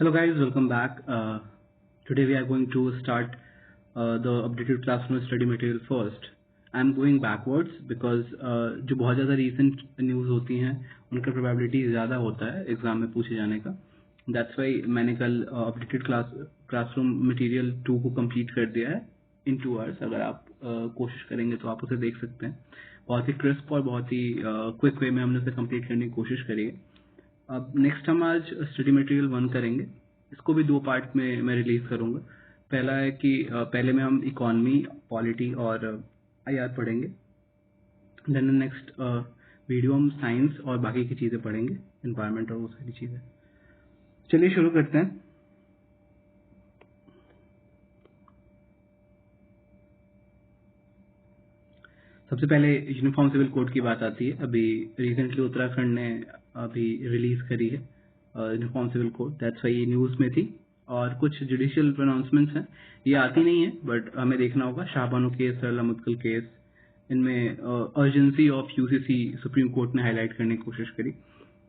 Hello guys, welcome back. Today we are going to start the updated classroom study material first. I'm going backwards because जो बहुत ज़्यादा recent news होती हैं उनका probability ज़्यादा होता है एग्जाम में पूछे जाने का. That's why मैंने कल updated classroom material 2 को complete कर दिया है in 2 hours. अगर आप कोशिश करेंगे तो आप उसे देख सकते हैं. बहुत ही crisp और बहुत ही quick way में हमने उसे complete करने की कोशिश करी है. अब नेक्स्ट हम आज स्टडी मटेरियल 1 करेंगे. इसको भी 2 पार्ट में मैं रिलीज करूंगा. पहला है कि पहले में हम इकोनॉमी, पॉलिटी और आईआर पढ़ेंगे. देन नेक्स्ट वीडियो हम साइंस और बाकी की चीज़ें पढ़ेंगे, एनवायरनमेंट और वो सारी चीज़ें. चलिए शुरू करते हैं. सबसे पहले यूनिफॉर्म सिविल कोड की बात आती है. अभी रिसेंटली उत्तराखंड ने अभी रिलीज करी है uniform civil code. That's why ये न्यूज़ में थी. और कुछ जुडिशियल प्रोनाउंसमेंट्स हैं, ये आती नहीं है बट हमें देखना होगा. शाहबानो केस, सरला मुद्गल केस, इनमें urgency of UCC supreme court ने हाईलाइट करने की कोशिश करी.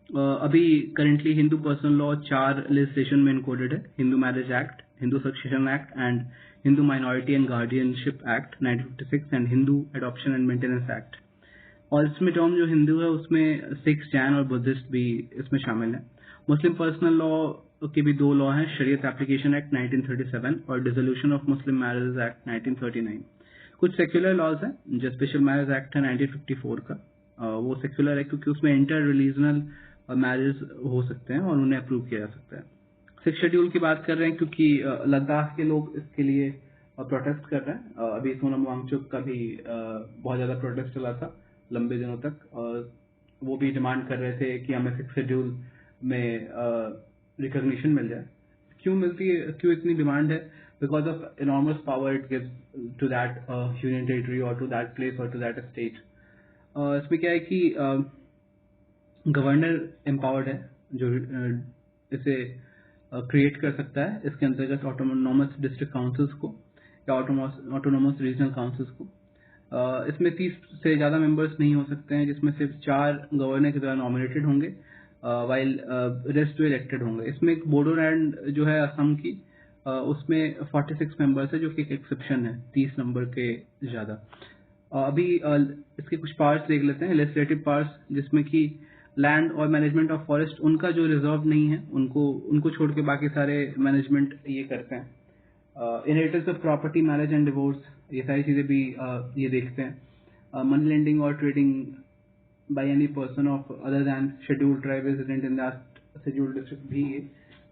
अभी currently Hindu personal law 4 legislation में इनकोडेड है. Hindu marriage act, Hindu succession act and Hindu minority and guardianship act 1956 and Hindu adoption and maintenance act. और इसमें टर्म जो हिंदू है उसमें सिख, जैन और बुद्धिस्ट भी इसमें शामिल है. मुस्लिम पर्सनल लॉ के भी 2 लॉ हैं, शरीयत एप्लीकेशन एक्ट 1937 और dissolution of Muslim marriage act 1939. कुछ सेक्युलर लॉज हैं, जो स्पेशल मैरिज एक्ट है 1954 का. वो सेक्युलर है क्योंकि उसमें इंटर रिलीजनल मैरिज हो सकते हैं और उन्हें अप्रूव किया जा सकता है. 6 शेड्यूल की बात कर रहे हैं क्योंकि लद्दाख के लोग इसके लिए प्रोटेस्ट कर रहे हैं. अभी सोनम वांगचुक का भी बहुत ज्यादा प्रोटेस्ट चला था लंबे दिनों तक. वो भी डिमांड कर रहे थे कि हमें 6 शेड्यूल में रिकॉग्निशन मिल जाए. क्यों मिलती है, क्यों इतनी डिमांड है? Because of enormous power it gives to that union territory or to that place or to that state. इसमें क्या है कि गवर्नर एम्पावर्ड है जो इसे क्रिएट कर सकता है. इसके अंतर्गत ऑटोनोमस डिस्ट्रिक्ट काउंसिल्स को या ऑटोनोमस रीजनल काउंसिल्स को. इसमें 30 से ज़्यादा मेंबर्स नहीं हो सकते हैं, जिसमें सिर्फ 4 गवर्नर के द्वारा नॉमिनेटेड होंगे वाइल रेस्ट जो इलेक्टेड होंगे. इसमें एक बोडोलैंड जो है असम की, उसमें 46 मेंबर्स है जो कि एक एक्सेप्शन है 30 नंबर के ज़्यादा. अभी इसके कुछ पार्ट्स देख लेते हैं. लेजिस्लेटिव पार्ट्स, जिसमें कि लैंड और मैनेजमेंट ऑफ फॉरेस्ट उनका जो रिजर्व नहीं है उनको छोड़ के बाकी सारे मैनेजमेंट ये करते हैं. Inheritance of property, marriage and divorce, ये सारी चीज़ें भी ये देखते हैं. मनी लेंडिंग और trading by any person of other than scheduled tribe resident in that scheduled district भी ये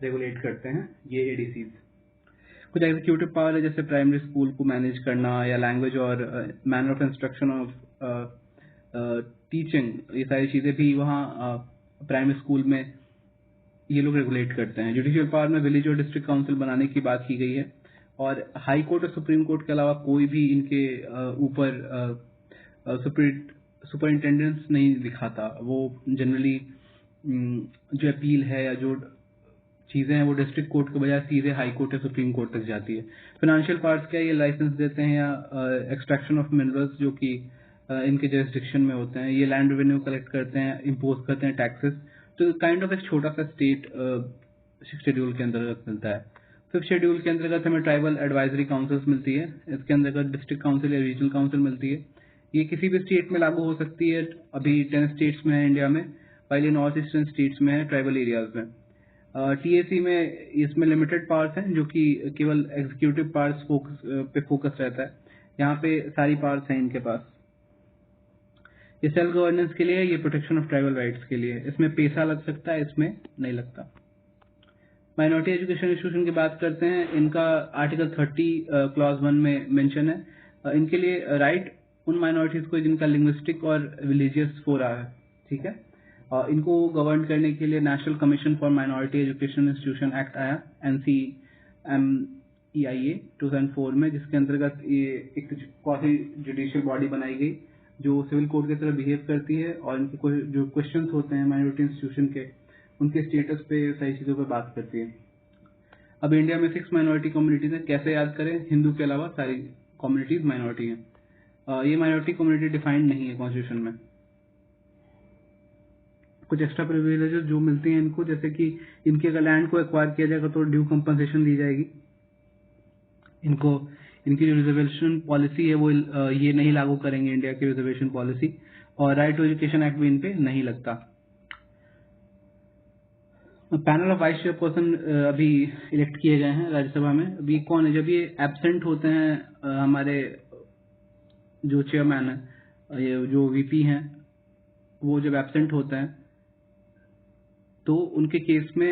रेगुलेट करते हैं, ये एडीसीज. कुछ एग्जीक्यूटिव पावर है, जैसे प्राइमरी स्कूल को मैनेज करना या लैंग्वेज और manner of instruction of teaching, ये सारी चीज़ें भी वहाँ प्राइमरी स्कूल में ये लोग रेगुलेट करते हैं. जुडिशियल पावर में विलेज और डिस्ट्रिक्ट काउंसिल बनाने की बात की गई है. और हाई कोर्ट और सुप्रीम कोर्ट के अलावा कोई भी इनके ऊपर सुपरिंटेंडेंस नहीं दिखाता. वो जनरली जो अपील है या जो चीज़ें हैं वो डिस्ट्रिक्ट कोर्ट के बजाय सीधे हाई कोर्ट या सुप्रीम कोर्ट तक जाती है. फाइनेंशियल पार्ट्स क्या, ये लाइसेंस देते हैं या एक्सट्रैक्शन ऑफ मिनरल्स जो कि इनके जरिस्डिक्शन में होते हैं. ये लैंड रेवेन्यू कलेक्ट करते हैं, इम्पोज करते हैं टैक्सेस. तो काइंड ऑफ एक छोटा सा स्टेट 6 शेड्यूल के अंतर्गत मिलता है. 5th शेड्यूल के अंतर्गत हमें ट्राइबल एडवाइजरी काउंसिल्स मिलती है. इसके अंतर्गत डिस्ट्रिक्ट काउंसिल या रीजनल काउंसिल मिलती है. ये किसी भी स्टेट में लागू हो सकती है. अभी 10 स्टेट्स में है इंडिया में, वाइल ये नॉर्थ ईस्टर्न स्टेट्स में है, ट्राइबल एरियाज में. टीएसी में इसमें लिमिटेड पावर्स हैं, जो कि केवल एग्जीक्यूटिव पावर्स पे फोकस रहता है. यहाँ पे सारी पावर्स हैं इनके पास. ये सेल्फ गवर्नेंस के लिए, ये प्रोटेक्शन ऑफ ट्राइबल राइट्स के लिए. इसमें पैसा लग सकता है, इसमें नहीं लगता. माइनॉरिटी एजुकेशन इंस्टीट्यूशन की बात करते हैं. इनका आर्टिकल 30 क्लॉज 1 में मेंशन है. इनके लिए राइट उन माइनॉरिटीज को जिनका लिंग्विस्टिक और रिलीजियस फोरा है. ठीक है. इनको गवर्न करने के लिए national commission for minority education institution act आया, NCMEIA 2004 में, जिसके अंतर्गत ये एक क्वासी जुडिशियल बॉडी बनाई गई जो सिविल कोर्ट की तरह बिहेव करती है और इनके जो क्वेश्चंस होते हैं माइनॉरिटी इंस्टीट्यूशन के, उनके स्टेटस पे सारी चीज़ों पे बात करती है. अब इंडिया में 6 माइनॉरिटी कम्युनिटीज हैं. कैसे याद करें? हिंदू के अलावा सारी कम्युनिटीज माइनॉरिटी हैं. ये माइनॉरिटी कम्युनिटी डिफाइंड नहीं है कॉन्स्टिट्यूशन में. कुछ एक्स्ट्रा प्रिविलेजेस जो मिलती हैं इनको, जैसे कि इनके अगर लैंड को एक्वायर किया जाएगा तो ड्यू कंपनसेशन दी जाएगी इनको। इनकी जो रिजर्वेशन पॉलिसी है वो ये नहीं लागू करेंगे इंडिया की रिजर्वेशन पॉलिसी, और राइट टू एजुकेशन एक्ट भी इन पे नहीं लगता। पैनल ऑफ वाइस चेयरपर्सन अभी इलेक्ट किए गए हैं राज्यसभा में। अभी कौन है, जब ये एब्सेंट होते हैं हमारे जो चेयरमैन है, ये जो वीपी हैं, वो जब एब्सेंट होते हैं तो उनके केस में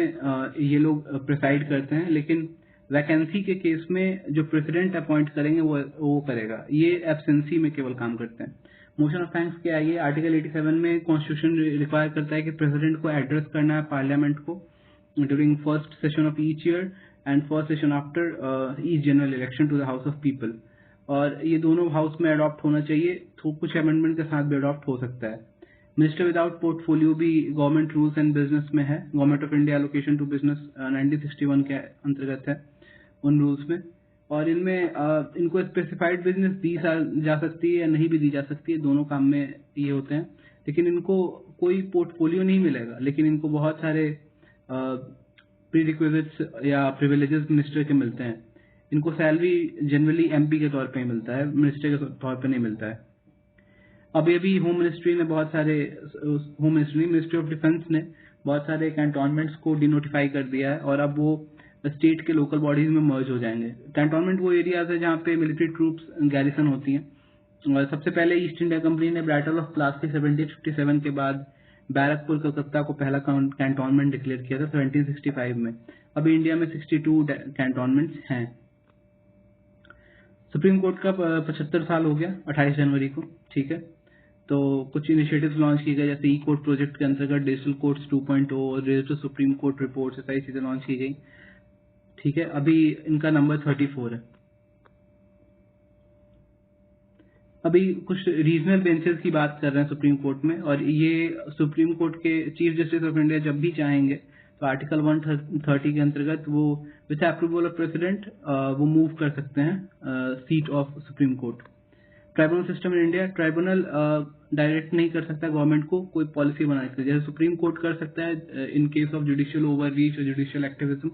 ये लोग प्रिसाइड करते हैं, लेकिन वैकेंसी के केस में जो प्रेसिडेंट अपॉइंट करेंगे वो करेगा। ये एब्सेंसी में केवल काम करते हैं। मोशन ऑफ थैंक्स क्या है, ये आर्टिकल 87 में कॉन्स्टिट्यूशन रिक्वायर करता है कि प्रेसिडेंट को एड्रेस करना है पार्लियामेंट को during first session of each year and first session after each general election to the House of People. और ये दोनों हाउस में अडॉप्ट होना चाहिए, तो कुछ अमेंडमेंट के साथ भी अडॉप्ट हो सकता है। मिनिस्टर विदाउट पोर्टफोलियो भी गवर्नमेंट रूल्स एंड बिजनेस में है, government of India allocation to business 1961 के अंतर्गत है उन रूल्स में। और इनमें इनको स्पेसिफाइड बिजनेस दी जा सकती है या नहीं भी दी जा सकती है, दोनों काम में ये होते हैं। लेकिन इनको कोई पोर्टफोलियो नहीं मिलेगा, लेकिन इनको बहुत सारे प्रीरिक्विजिट्स या प्रिविलेजेस मिनिस्टर के मिलते हैं। इनको सैलरी जनरली एमपी के तौर पे मिलता है, मिनिस्टर के तौर पे नहीं मिलता है। अभी होम मिनिस्ट्री ने बहुत सारे, home ministry ministry of defence ने बहुत सारे कैंटोनमेंट्स को डिनोटिफाई कर दिया है, और अब वो स्टेट के लोकल बॉडीज में मर्ज हो जाएंगे। कैंटोनमेंट वो एरियाज है जहाँ पे मिलिट्री ट्रूप्स गैरिसन होती हैं। और सबसे पहले ईस्ट इंडिया कंपनी ने बैटल ऑफ प्लासी 1757 के बाद बैरकपुर कलकत्ता को पहला कैंटोनमेंट डिक्लेयर किया था 1765 में। अभी इंडिया में 62 कैंटोनमेंट्स हैं। सुप्रीम कोर्ट का 75 साल हो गया 28 जनवरी को, ठीक है। तो कुछ इनिशिएटिव्स लॉन्च किए गए, जैसे ई कोर्ट प्रोजेक्ट के अंतर्गत डिजिटल कोर्ट्स 2.0 और डिजिटल सुप्रीम कोर्ट रिपोर्ट्स, सारी चीजें लॉन्च की गई, ठीक है। अभी इनका नंबर 34 है। अभी कुछ रीजनल बेंचेस की बात कर रहे हैं सुप्रीम कोर्ट में, और ये सुप्रीम कोर्ट के चीफ जस्टिस ऑफ इंडिया जब भी चाहेंगे तो आर्टिकल 130 के अंतर्गत वो विद अप्रूवल ऑफ प्रेसिडेंट वो मूव कर सकते हैं seat of supreme court. Tribunal system in India, tribunal direct नहीं कर सकता गवर्नमेंट को कोई पॉलिसी बनाने के लिए, जैसे सुप्रीम कोर्ट कर सकता है in case of judicial overreach और जुडिशियल एक्टिविज्म,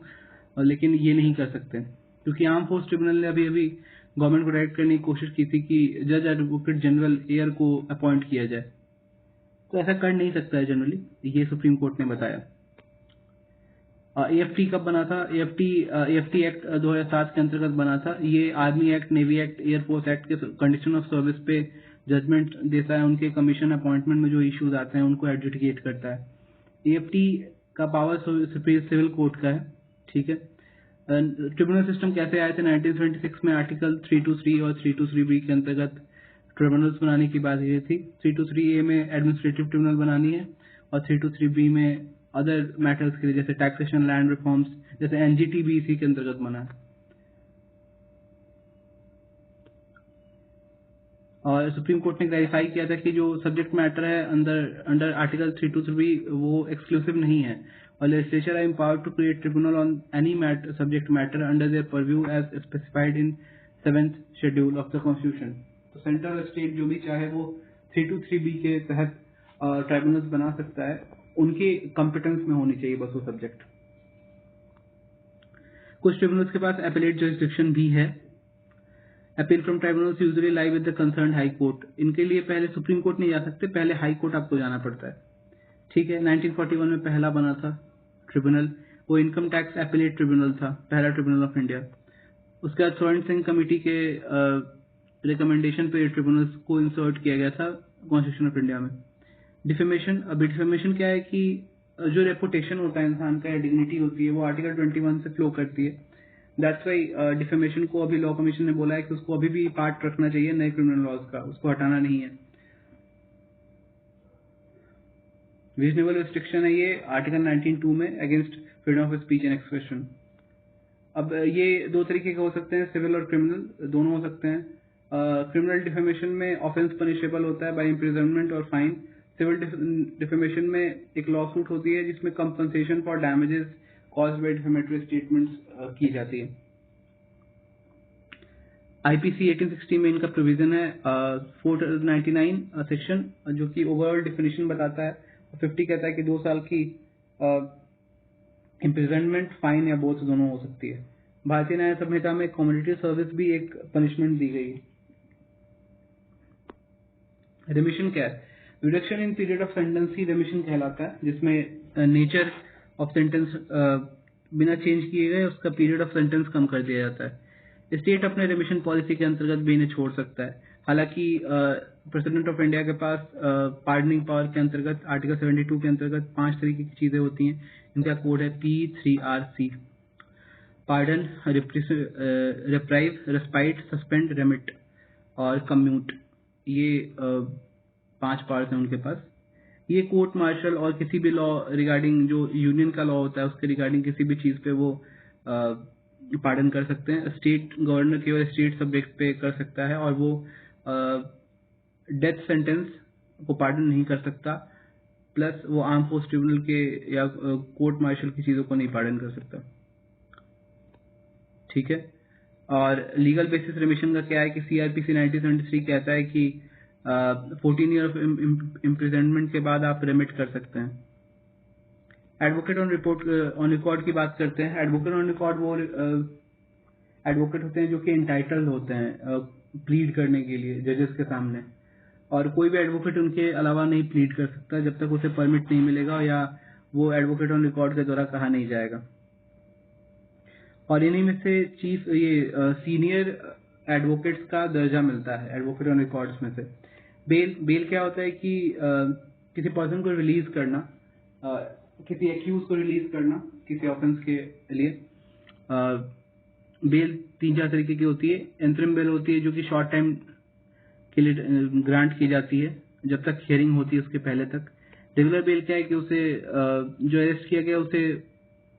लेकिन ये नहीं कर सकते, क्योंकि आर्म फोर्स ट्रिब्यूनल ने अभी गवर्नमेंट को डायरेक्ट करने की कोशिश की थी कि जज एडवोकेट जनरल एयर को अपॉइंट किया जाए, तो ऐसा कर नहीं सकता है जनरली, ये सुप्रीम कोर्ट ने बताया। एएफटी कब बना था, एएफटी एक्ट 2007 के अंतर्गत बना था। ये army act, navy act, air force act के कंडीशन ऑफ सर्विस पे जजमेंट देता है, उनके कमीशन अपॉइंटमेंट में जो इश्यूज आते हैं उनको एडजुडिकेट करता है। एएफटी का पावर सिविल कोर्ट का है, ठीक है। ट्रिब्यूनल सिस्टम कैसे आए थे, 1976 में आर्टिकल 323 और 323B के अंतर्गत ट्रिब्यूनल्स बनाने की बात की थी। 323A में एडमिनिस्ट्रेटिव ट्रिब्यूनल बनानी है, और 323B में अदर मैटर्स के लिए, जैसे टैक्सेशन, लैंड रिफॉर्म्स, जैसे एनजीटी भी इसी के अंतर्गत बना है। और सुप्रीम कोर्ट ने क्लैरिफाई किया था कि जो सब्जेक्ट मैटर है अंडर आर्टिकल 323B वो एक्सक्लूसिव नहीं है, और legislature are empowered to create tribunal on any subject matter under their purview as specified in 7th schedule of the constitution. तो सेंट्रल स्टेट जो भी चाहे वो 323B के तहत ट्राइब्यूनल्स बना सकता है, उनके कॉम्पिटेंस में होनी चाहिए बस वो सब्जेक्ट। कुछ ट्रिब्यूनल्स के पास एपेलेट जुरिसडिक्शन भी है। Appeal from tribunals usually lie with the concern high court. इनके लिए पहले सुप्रीम कोर्ट नहीं जा सकते, पहले हाई कोर्ट आपको जाना पड़ता है, ठीक है। 1941 में पहला बना था ट्रिब्यूनल, वो इनकम टैक्स एपेलेट ट्रिब्यूनल था, पहला ट्रिब्यूनल ऑफ इंडिया। उसके बाद स्वर्ण सिंह कमेटी के रिकमेंडेशन पे ट्रिब्यूनल्स को इंसर्ट किया गया था कॉन्स्टिट्यूशन ऑफ इंडिया में। डिफेमेशन, अभी डिफेमेशन क्या है कि जो रेपुटेशन होता है इंसान का या डिग्निटी होती है वो आर्टिकल 21 से फ्लो करती है। दैट्स वाई डिफेमेशन को अभी लॉ कमीशन ने बोला है कि उसको अभी भी पार्ट रखना चाहिए नए क्रिमिनल लॉज का, उसको हटाना नहीं है। रीजनेबल रिस्ट्रिक्शन है ये आर्टिकल 19(2) में against freedom of speech and expression. अब ये दो तरीके के हो सकते हैं, सिविल और क्रिमिनल दोनों हो सकते हैं। क्रिमिनल डिफेमेशन में ऑफेंस पनिशेबल होता है बाय इम्प्रिजनमेंट और फाइन। सिविल डिफेमेशन में एक लॉ सूट होती है जिसमें compensation for damages caused by defamatory statements की जाती है। आईपीसी 1860 में इनका प्रोविजन है 499 सेक्शन, जो कि ओवरऑल डिफिनेशन बताता है 50 कहता है कि 2 साल की इम्प्रिजनमेंट, फाइन या बोथ दोनों हो सकती है। भारतीय न्याय संहिता में कम्युनिटी सर्विस भी एक पनिशमेंट दी गई है। रेमिशन क्या है? Reduction in period of sentence ही रेमिशन कहलाता है, जिसमें नेचर ऑफ सेंटेंस बिना चेंज किए गए उसका पीरियड ऑफ सेंटेंस कम कर दिया जाता है। स्टेट अपने रेमिशन पॉलिसी के अंतर्गत भी इन्हें छोड़ सकता है। हालांकि प्रेसिडेंट ऑफ इंडिया के पास पार्डनिंग पावर के अंतर्गत आर्टिकल 72 के अंतर्गत 5 तरीके की चीजें होती हैं। इनका कोड है P3RC: pardon, reprieve, respite, suspend, remit और कम्यूट। ये 5 पार्ट हैं उनके पास। ये कोर्ट मार्शल और किसी भी लॉ रिगार्डिंग जो यूनियन का लॉ होता है उसके रिगार्डिंग किसी भी चीज पे वो पार्डन कर सकते हैं। स्टेट गवर्नर केवल स्टेट सब्जेक्ट पे कर सकता है और वो डेथ सेंटेंस को पार्डन नहीं कर सकता, प्लस वो आर्म फोर्स ट्रिब्यूनल के या कोर्ट मार्शल की चीजों को नहीं पार्डन कर सकता। ठीक है। और लीगल बेसिस रेमिशन का क्या है कि सीआरपीसी 1973 कहता है कि 14 ईयर ऑफ इम्प्रिजनमेंट के बाद आप रेमिट कर सकते हैं। एडवोकेट ऑन रिकॉर्ड की बात करते हैं। एडवोकेट ऑन रिकॉर्ड वो एडवोकेट होते हैं जो कि इंटाइटल्ड होते हैं प्लीड करने के लिए जजेस के सामने, और कोई भी एडवोकेट उनके अलावा नहीं प्लीड कर सकता जब तक उसे परमिट नहीं मिलेगा या वो एडवोकेट ऑन रिकॉर्ड के द्वारा कहा नहीं जाएगा। और इन्हीं में से चीफ सीनियर एडवोकेट्स का दर्जा मिलता है एडवोकेट ऑन रिकॉर्ड्स में से। बेल क्या होता है कि किसी पर्सन को रिलीज करना, किसी एक्यूज को रिलीज करना किसी ऑफेंस के लिए। बेल 3-4 तरीके की होती है। इंटरिम बेल होती है जो कि शॉर्ट टाइम के लिए ग्रांट की जाती है जब तक हियरिंग होती है उसके पहले तक। रेगुलर बेल क्या है कि उसे जो अरेस्ट किया गया उसे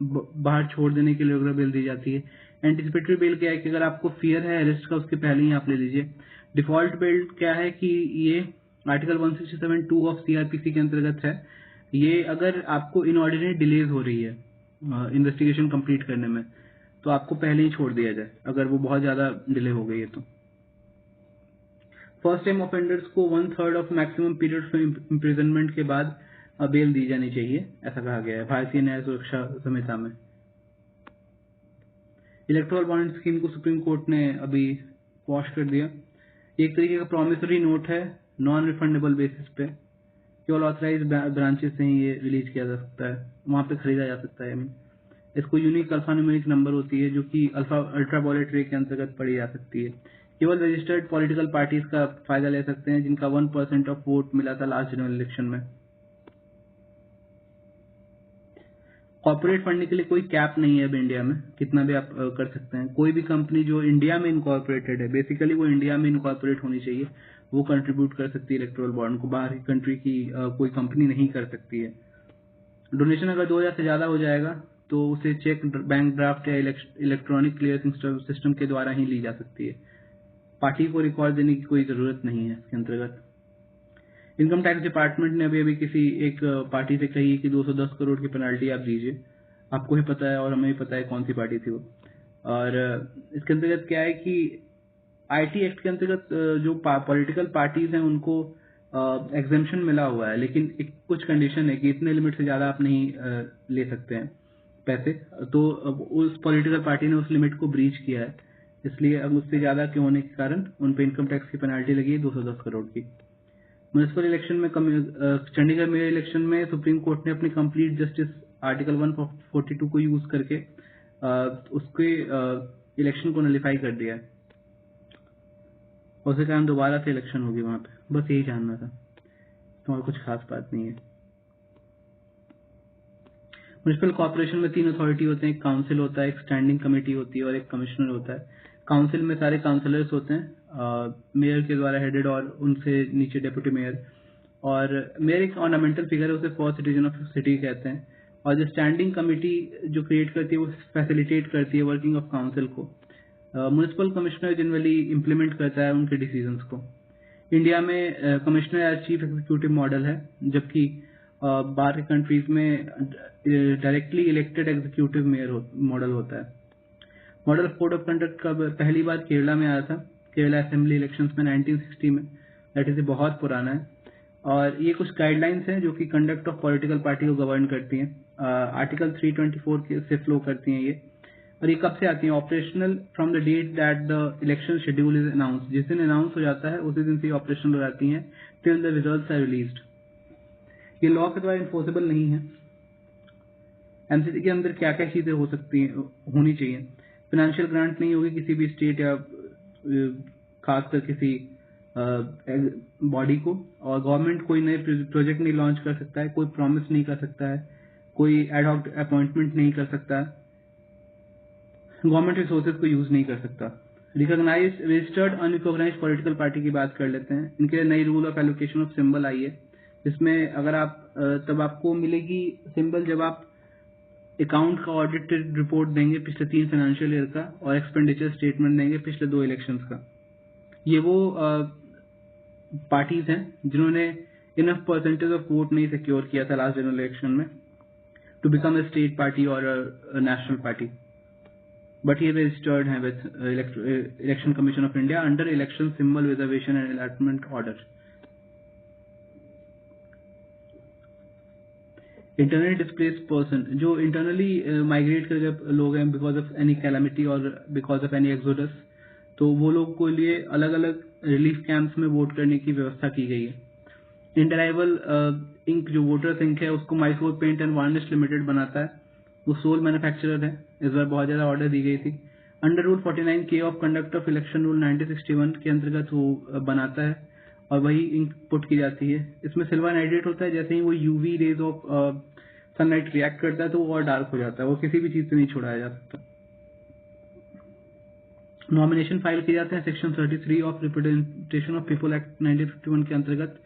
बाहर छोड़ देने के लिए रेगुलर बेल दी जाती है। एंटिसिपेटरी बेल क्या है कि अगर आपको फियर है अरेस्ट का उसके पहले ही आप ले लीजिए। डिफॉल्ट बेल क्या है कि ये आर्टिकल 167(2) ऑफ सीआरपीसी के अंतर्गत है। ये अगर आपको इनऑर्डिनरी डिलेज हो रही है इन्वेस्टिगेशन कंप्लीट करने में तो आपको पहले ही छोड़ दिया जाए अगर वो बहुत ज्यादा डिले हो गई है तो। फर्स्ट टाइम ऑफेंडर्स को 1/3 of maximum period of imprisonment के बाद बेल दी जानी चाहिए, ऐसा कहा गया है भारतीय न्याय सुरक्षा संहिता में। इलेक्टोरल बॉन्ड स्कीम को सुप्रीम कोर्ट ने अभी वॉश कर दिया। एक तरीके का प्रॉमिसरी नोट है नॉन रिफंडेबल बेसिस पे, केवल ऑथराइज ब्रांचेस से ही ये रिलीज किया जा सकता है, वहां पे खरीदा जा सकता है। इसको यूनिक अल्फान्यूमेरिक नंबर होती है जो कि अल्ट्रावायलेट रे के अंतर्गत पढ़ी जा सकती है। केवल रजिस्टर्ड पॉलिटिकल पार्टीज का फायदा ले सकते हैं जिनका 1% ऑफ वोट मिला था लास्ट जनरल इलेक्शन में। कॉर्पोरेट फंडिंग के लिए कोई कैप नहीं है अब इंडिया में, कितना भी आप कर सकते हैं। कोई भी कंपनी जो इंडिया में इनकॉर्पोरेटेड है, बेसिकली वो इंडिया में इनकॉर्पोरेट होनी चाहिए, वो कंट्रीब्यूट कर सकती है इलेक्टोरल बॉन्ड को। बाहर की कंट्री की कोई कंपनी नहीं कर सकती है। डोनेशन अगर 2000 से ज्यादा हो जाएगा तो उसे चेक, बैंक ड्राफ्ट या इलेक्ट्रॉनिक क्लियरिंग सिस्टम के द्वारा ही ली जा सकती है। पार्टी को रिकॉर्ड देने की कोई जरूरत नहीं है इसके अंतर्गत। इनकम टैक्स डिपार्टमेंट ने अभी किसी एक पार्टी से कही कि 210 करोड़ की पेनाल्टी आप दीजिए। आपको भी पता है और हमें भी पता है कौन सी पार्टी थी वो। और इसके अंतर्गत क्या है कि आईटी एक्ट के अंतर्गत जो पॉलिटिकल पार्टीज हैं उनको एग्जेम्पशन मिला हुआ है, लेकिन एक कुछ कंडीशन है कि इतने लिमिट से ज्यादा आप नहीं ले सकते हैं पैसे। तो अब उस पॉलिटिकल पार्टी ने उस लिमिट को ब्रीच किया है, इसलिए अब उससे ज्यादा के होने के कारण उन पे इनकम टैक्स की पेनाल्टी लगी है 210 करोड़ की। म्युनिसिपल इलेक्शन में चंडीगढ़ मेयर इलेक्शन में सुप्रीम कोर्ट ने अपनी कंप्लीट जस्टिस आर्टिकल 142 को यूज करके उसके इलेक्शन को नलिफाई कर दिया है। उसके कारण दोबारा से इलेक्शन होगी वहां पे। बस यही जानना था, तो और कुछ खास बात नहीं है। म्युनिसिपल कॉर्पोरेशन में 3 अथॉरिटी होते हैं, एक काउंसिल होता है, एक स्टैंडिंग कमेटी होती है और एक कमिश्नर होता है। काउंसिल में सारे काउंसिलर्स होते हैं मेयर के द्वारा हेडेड और उनसे नीचे डेप्यूटी मेयर। और मेयर एक ऑर्नामेंटल फिगर है, उसे फर्स्ट सिटीजन ऑफ सिटी कहते हैं। और जो स्टैंडिंग कमेटी जो क्रिएट करती है वो फैसिलिटेट करती है वर्किंग ऑफ काउंसिल को। म्युनिसिपल कमिश्नर जनरली इम्प्लीमेंट करता है उनके डिसीजंस को। इंडिया में commissioner as chief executive model है, जबकि बाहर के कंट्रीज में directly elected executive mayor model होता है। Model of code of conduct का पहली बार केरला में आया था, केरला असेंबली इलेक्शंस में 1960 में। दैट इज बहुत पुराना है। और ये कुछ गाइडलाइंस हैं जो कि कंडक्ट ऑफ पॉलिटिकल पार्टी को गवर्न करती हैं। आर्टिकल 324 से फ्लो करती हैं ये। और ये कब से आती हैं? Operational from the date that the election schedule is announce. जिस दिन अनाउंस हो जाता है उसी दिन से ऑपरेशनल हो जाती हैं till the results are released. ये लॉ के द्वारा इन्फोर्सेबल नहीं है। एमसीसी के अंदर क्या क्या चीजें हो सकती हैं, होनी चाहिए? फाइनेंशियल ग्रांट नहीं होगी किसी भी स्टेट या खासकर किसी बॉडी को, और गवर्नमेंट कोई नए प्रोजेक्ट नहीं लॉन्च कर सकता है, कोई प्रॉमिस नहीं कर सकता है, कोई एड हॉक अपॉइंटमेंट नहीं कर सकता, गवर्नमेंट रिसोर्सेज को यूज नहीं कर सकता। Recognise registered unrecognise political party की बात कर लेते हैं। इनके लिए नई rule of allocation of symbol आई है, जिसमें अगर आप तब आपको मिलेगी सिंबल जब आप अकाउंट का ऑडिटेड रिपोर्ट देंगे पिछले 3 फाइनेंशियल ईयर का, और एक्सपेंडिचर स्टेटमेंट देंगे पिछले 2 इलेक्शंस का। ये वो पार्टीज हैं जिन्होंने इनफ परसेंटेज ऑफ वोट नहीं सिक्योर किया था लास्ट जनरल इलेक्शन में to become a state party और नेशनल पार्टी, बट ये रजिस्टर्ड है with election commission of India under election symbol reservation and allotment order. Internally displaced person, जो internally migrate कर जब लोग हैं बिकॉज ऑफ एनी कैलामिटी और बिकॉज ऑफ एनी एक्सोडस, तो वो लोग के लिए अलग अलग रिलीफ कैंप्स में वोट करने की व्यवस्था की गई है। इंडराइवल इंक जो वोटर्स इंक है उसको Mysore paint and varnish limited बनाता है, वो सोल मैन्युफैक्चरर है। इस बार बहुत ज्यादा ऑर्डर दी गई थी। Under rule 49K of conduct of election rule 1961 के अंतर्गत वो बनाता है और वही इंक पुट की जाती है। इसमें सिल्वर नाइट्रेट होता है, जैसे ही वो UV rays of sunlight react करता है तो वो और डार्क हो जाता है, वो किसी भी चीज से नहीं छुड़ाया जा सकता। नॉमिनेशन फाइल किए जाते हैं section 33 of representation of people act 1951 के अंतर्गत।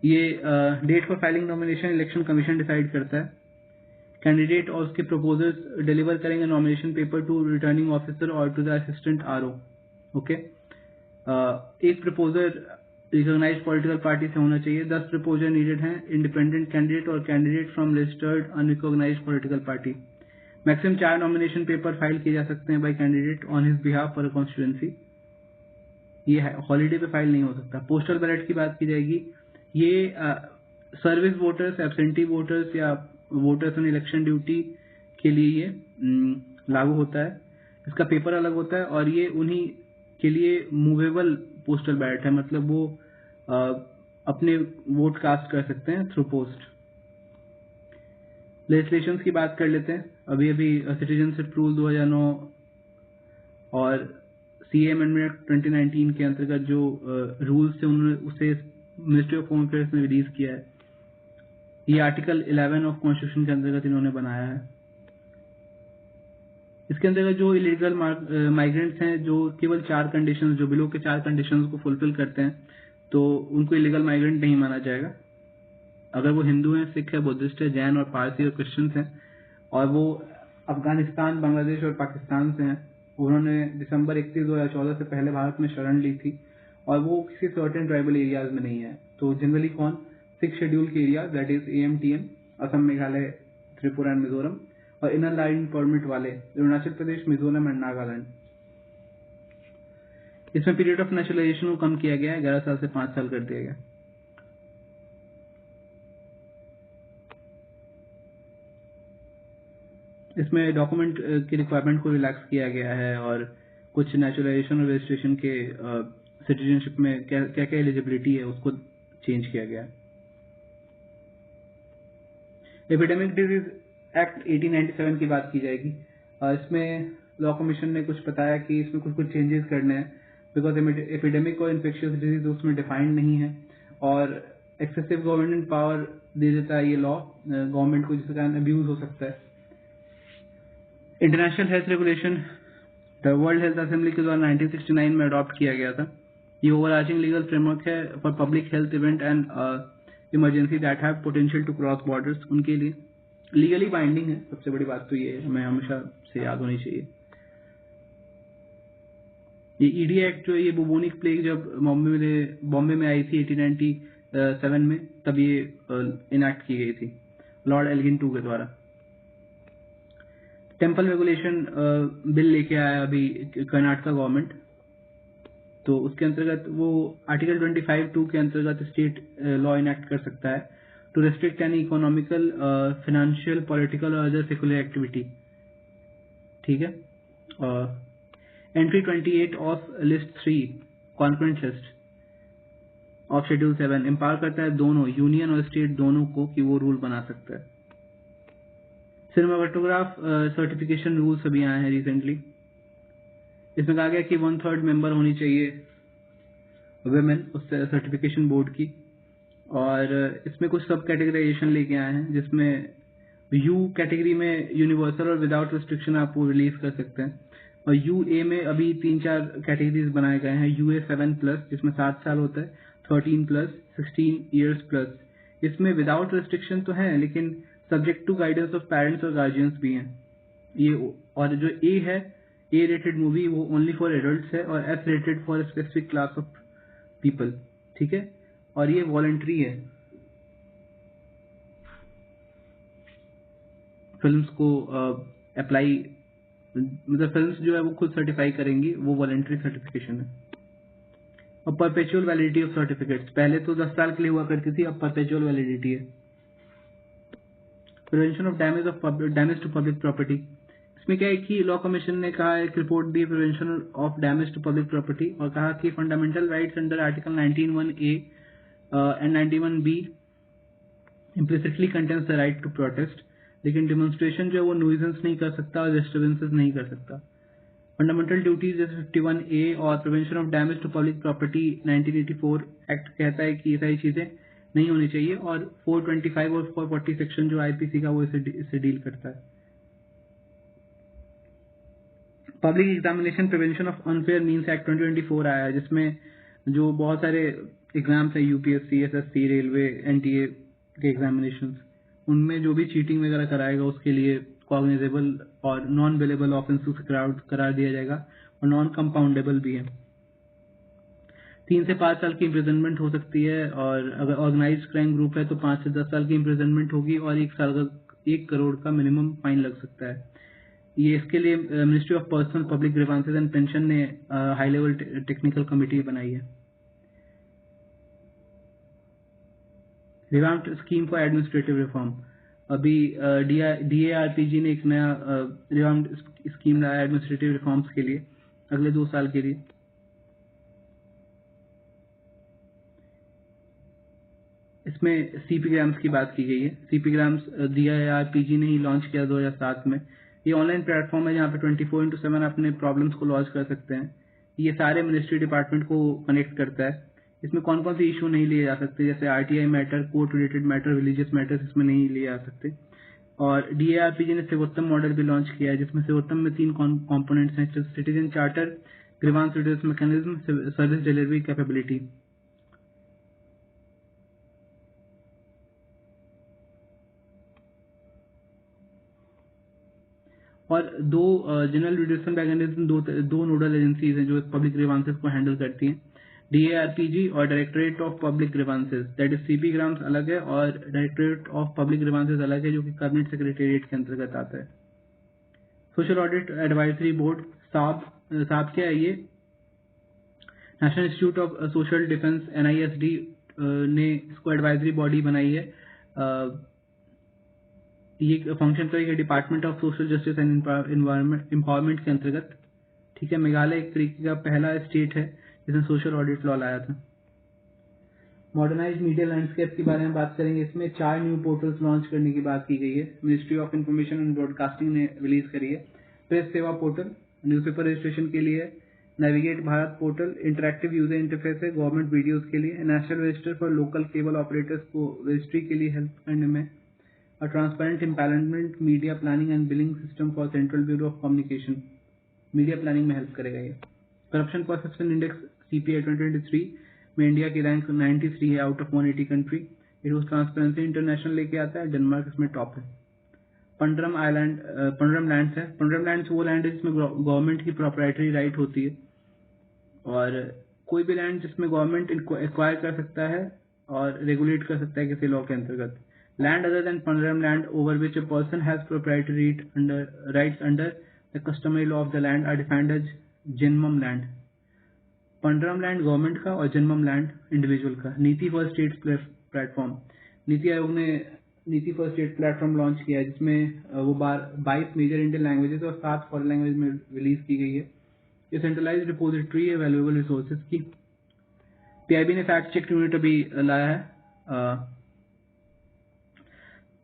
ये date for filing nomination election commission decide करता है। कैंडिडेट और उसके प्रपोजर्स डिलीवर करेंगे nomination paper to returning officer और to the assistant RO. Okay, एक प्रपोजर रिकॉग्नाइज्ड पॉलिटिकल पार्टी से होना चाहिए। 10 प्रपोजर नीडेड हैं इंडिपेंडेंट कैंडिडेट और candidate from registered unrecognised political party. Maximum 4 nomination paper file किए जा सकते हैं bye candidate on his behalf for constituency. ये हॉलीडे पे फाइल नहीं हो सकता। पोस्टल बैलेट की बात की जाएगी। ये सर्विस वोटर्स, एब्सेंटी वोटर्स या वोटर्स ऑन इलेक्शन ड्यूटी के लिए ये लागू होता है। इसका पेपर अलग होता है और ये उन्हीं के लिए मूवेबल पोस्टल बैलेट है, मतलब वो अपने वोट कास्ट कर सकते हैं थ्रू पोस्ट। लेजिस्लेशंस की बात कर लेते हैं। अभी सिटीजनशिप रूल 2009 और सीए अमेंडमेंट 2019 के अंतर्गत जो रूल्स थे उन्होंने उसे मिनिस्ट्री ऑफ होम अफेयर्स ने रिलीज किया है। ये आर्टिकल 11 ऑफ कॉन्स्टिट्यूशन के अंतर्गत इन्होंने बनाया है। इसके अंतर्गत जो इलीगल माइग्रेंट्स हैं जो केवल 4 कंडीशंस, जो बिलो के 4 कंडीशंस को फुलफिल करते हैं, तो उनको इलीगल माइग्रेंट नहीं माना जाएगा। अगर वो हिंदू हैं, सिख है, बुद्धिस्ट है, जैन और पारसी और क्रिश्चियंस हैं और वो अफगानिस्तान, बांग्लादेश और पाकिस्तान से हैं, उन्होंने दिसंबर 31, 2014 से पहले भारत में शरण ली थी और वो किसी सर्टेन ट्राइबल एरियाज में नहीं है, तो जनरली कौन 6 शेड्यूल के area that is AMTM, Assam, Meghalaya, Tripura and Mizoram, और इनर लाइन परमिट वाले अरुणाचल प्रदेश, मिजोरम एंड नागालैंड। इसमें पीरियड ऑफ नेचुरलाइजेशन को कम किया गया है, 11 साल से 5 साल कर दिया गया। इसमें डॉक्यूमेंट की रिक्वायरमेंट को रिलैक्स किया गया है और कुछ नेचुरलाइजेशन और रजिस्ट्रेशन के सिटीजनशिप में क्या क्या एलिजिबिलिटी है उसको चेंज किया गया है। एपिडेमिक डिजीज एक्ट 1897 की बात की जाएगी। इसमें लॉ कमीशन ने कुछ बताया कि इसमें कुछ चेंजेस करने हैं बिकॉज एपिडेमिक और इन्फेक्शियस डिजीज उसमें डिफाइंड नहीं है और एक्सेसिव गवर्नमेंट पावर दे देता है ये लॉ गवर्नमेंट को, जिसके कारण अब्यूज हो सकता है। International health regulation the world health assembly के द्वारा 1969 में अडॉप्ट किया गया था। ये ओवरआर्चिंग लीगल फ्रेमवर्क है for public health event and emergency that have potential to cross borders, उनके लिए लीगली बाइंडिंग है। सबसे बड़ी बात तो ये है, हमें हमेशा से याद होनी चाहिए। ये ED एक्ट जो है, ये बुबोनिक प्लेग जब बॉम्बे में आई थी 1897 में, तब ये इनैक्ट की गई थी लॉर्ड एल्गिन II के द्वारा। टेम्पल रेगुलेशन बिल लेके आया अभी कर्नाटका गवर्नमेंट। तो उसके अंतर्गत वो आर्टिकल 25(2) के अंतर्गत स्टेट लॉ इनेक्ट कर सकता है to restrict any economical, financial, political और अदर सेकुलर एक्टिविटी। ठीक है। Entry 28 of list 3 concurrent list of schedule 7 empower करता है दोनों यूनियन और स्टेट दोनों को कि वो रूल बना सकता है। सिनेमाटोग्राफ सर्टिफिकेशन रूल्स अभी आए हैं रिसेंटली। इसमें कहा गया कि 1/3 मेंबर होनी चाहिए वुमेन उस सर्टिफिकेशन बोर्ड की, और इसमें कुछ सब कैटेगराइजेशन लेके आए हैं जिसमें यू कैटेगरी में यूनिवर्सल और विदाउट रिस्ट्रिक्शन आप वो रिलीज कर सकते हैं, और यूए में अभी 3-4 कैटेगरीज बनाए गए हैं। यूए 7+ जिसमें 7 साल होता है, 13+, 16 ईयर्स प्लस। इसमें विदाउट रिस्ट्रिक्शन तो है लेकिन subject to guidance of parents और गार्जियंस भी हैं ये। और जो ए है, ए रेटेड मूवी, वो ओनली फॉर एडल्ट्स है, और S rated for specific class of people. ठीक है, और ये वॉलंटरी है। फिल्म्स को अप्लाई, मतलब फिल्म्स जो है वो खुद सर्टिफाई करेंगी, वो वॉलंटरी सर्टिफिकेशन है। और परपेचुअल वैलिडिटी ऑफ सर्टिफिकेट्स, पहले तो 10 साल के लिए हुआ करती थी, अब परपेचुअल वैलिडिटी है। Prevention of damage to public property, इसमें क्या है कि लॉ कमीशन ने कहा है कि रिपोर्ट दी prevention of damage to public property, और कहा कि fundamental rights under article 19(1)(a) and 91(b) implicitly contains the right to protest, लेकिन डिमॉन्स्ट्रेशन जो है वो न्यूइजेंस नहीं कर सकता और डिस्टर्बेंसेस नहीं कर सकता। फंडामेंटल ड्यूटीज जैसे 51(a) और prevention of damage to public property 1984 act कहता है कि ये सारी चीजें नहीं होनी चाहिए, और 425 और 440 सेक्शन जो आईपीसी का वो इसे डील करता है। Public examination prevention of unfair means act 2024 आया है, जिसमें जो बहुत सारे एग्जाम्स है यूपीएससी, एसएससी, रेलवे, एनटीए के एग्जामिनेशन, उनमें जो भी चीटिंग वगैरह कराएगा उसके लिए कॉग्निजेबल और नॉन बेलेबल ऑफेंसेस करार दिया जाएगा, और नॉन कंपाउंडेबल भी है। 3 से 5 साल की इम्प्रिजनमेंट हो सकती है, और अगर ऑर्गेनाइज्ड क्राइम ग्रुप है तो 5 से 10 साल की इम्प्रिजनमेंट होगी, और 1 करोड़ का मिनिमम फाइन लग सकता है। ये इसके लिए ministry of personnel public grievances and pension ने हाई लेवल टेक्निकल कमेटी बनाई है। रिवाम्प्ड स्कीम फॉर एडमिनिस्ट्रेटिव रिफॉर्म, अभी डीएआरपीजी ने एक नया रिवाम्प्ड स्कीम लाया एडमिनिस्ट्रेटिव रिफॉर्म्स के लिए अगले 2 साल के लिए। इसमें सीपी ग्राम्स की बात की गई है। सीपी ग्राम्स डीआरपीजी ने ही लॉन्च किया 2007 में। ये ऑनलाइन प्लेटफॉर्म है जहाँ पे 24/7 अपने प्रॉब्लम्स को लॉन्च कर सकते हैं। ये सारे मिनिस्ट्री डिपार्टमेंट को कनेक्ट करता है। इसमें कौन कौन से इशू नहीं लिए जा सकते, जैसे RTI matter, court related matter, religious matters इसमें नहीं लिए जा सकते। और डीएआरपीजी ने सेवोत्तम मॉडल भी लॉन्च किया है, जिसमें सेवोत्तम में 3 कॉम्पोनेंट्स हैं: citizen charter, grievance reduce mechanism, service delivery capability. और 2 जनरल रिड्यूसन मैकेनिज्म, दो नोडल एजेंसीज हैं जो पब्लिक ग्रीवांसेस को हैंडल करती हैं, डीएआरपीजी और directorate of public grievances. That is CP grams अलग है और डायरेक्टरेट ऑफ पब्लिक ग्रीवांसेस अलग है, जो कि कैबिनेट सेक्रेटेरिएट के अंतर्गत आता है। सोशल ऑडिट एडवाइजरी बोर्ड, साब क्या है ये? National institute of social defence NISD ने इसको एडवाइजरी बॉडी बनाई है। ये फंक्शन करेगा department of social justice and empowerment के अंतर्गत। ठीक है, मेघालय एक तरीके का पहला स्टेट है जिसने सोशल ऑडिट लॉ लाया था। मॉडर्नाइज मीडिया लैंडस्केप के बारे में बात करेंगे। इसमें 4 न्यू पोर्टल्स लॉन्च करने की बात की गई है। Ministry of information and broadcasting ने रिलीज करी है। प्रेस सेवा पोर्टल न्यूज़पेपर रजिस्ट्रेशन के लिए, navigate Bharat portal interactive user interface है गवर्नमेंट वीडियोज के लिए, national register for local cable operators को रजिस्ट्री के लिए हेल्प करने में, और transparent empanelment media planning and billing system for central bureau of communication, media planning में हेल्प करेगा ये। करप्शन परसेप्शन इंडेक्स सीपीआई 2023 में इंडिया की रैंक 93 है out of 180 country. It was transparency international लेके आता है, डेनमार्क इसमें टॉप है। पंडरम लैंड्स है। पंडरम लैंड्स वो लैंड है जिसमें गवर्नमेंट की प्रोप्राइटरी राइट होती है, और कोई भी लैंड जिसमें गवर्नमेंट एक्वायर कर सकता है और रेगुलेट कर सकता है किसी लॉ के अंतर्गत। Land other than Pandaram land over which a person has proprietary rights under the customary law of the land are defined as Janmam land. Pandaram land government का और जन्मम लैंड इंडिविजुअल का। नीति for states platform, NITI Aayog ने नीति फॉर स्टेट प्लेटफॉर्म लॉन्च किया है, जिसमें वो 22 मेजर इंडियन लैंग्वेजेस और 7 फॉरेन लैंग्वेज में रिलीज की गई है। ये सेंट्रलाइज्ड रिपोजिटरी है वैल्यूएबल रिसोर्सेज की। पीआईबी ने फैक्ट चेक यूनिट अभी लाया है।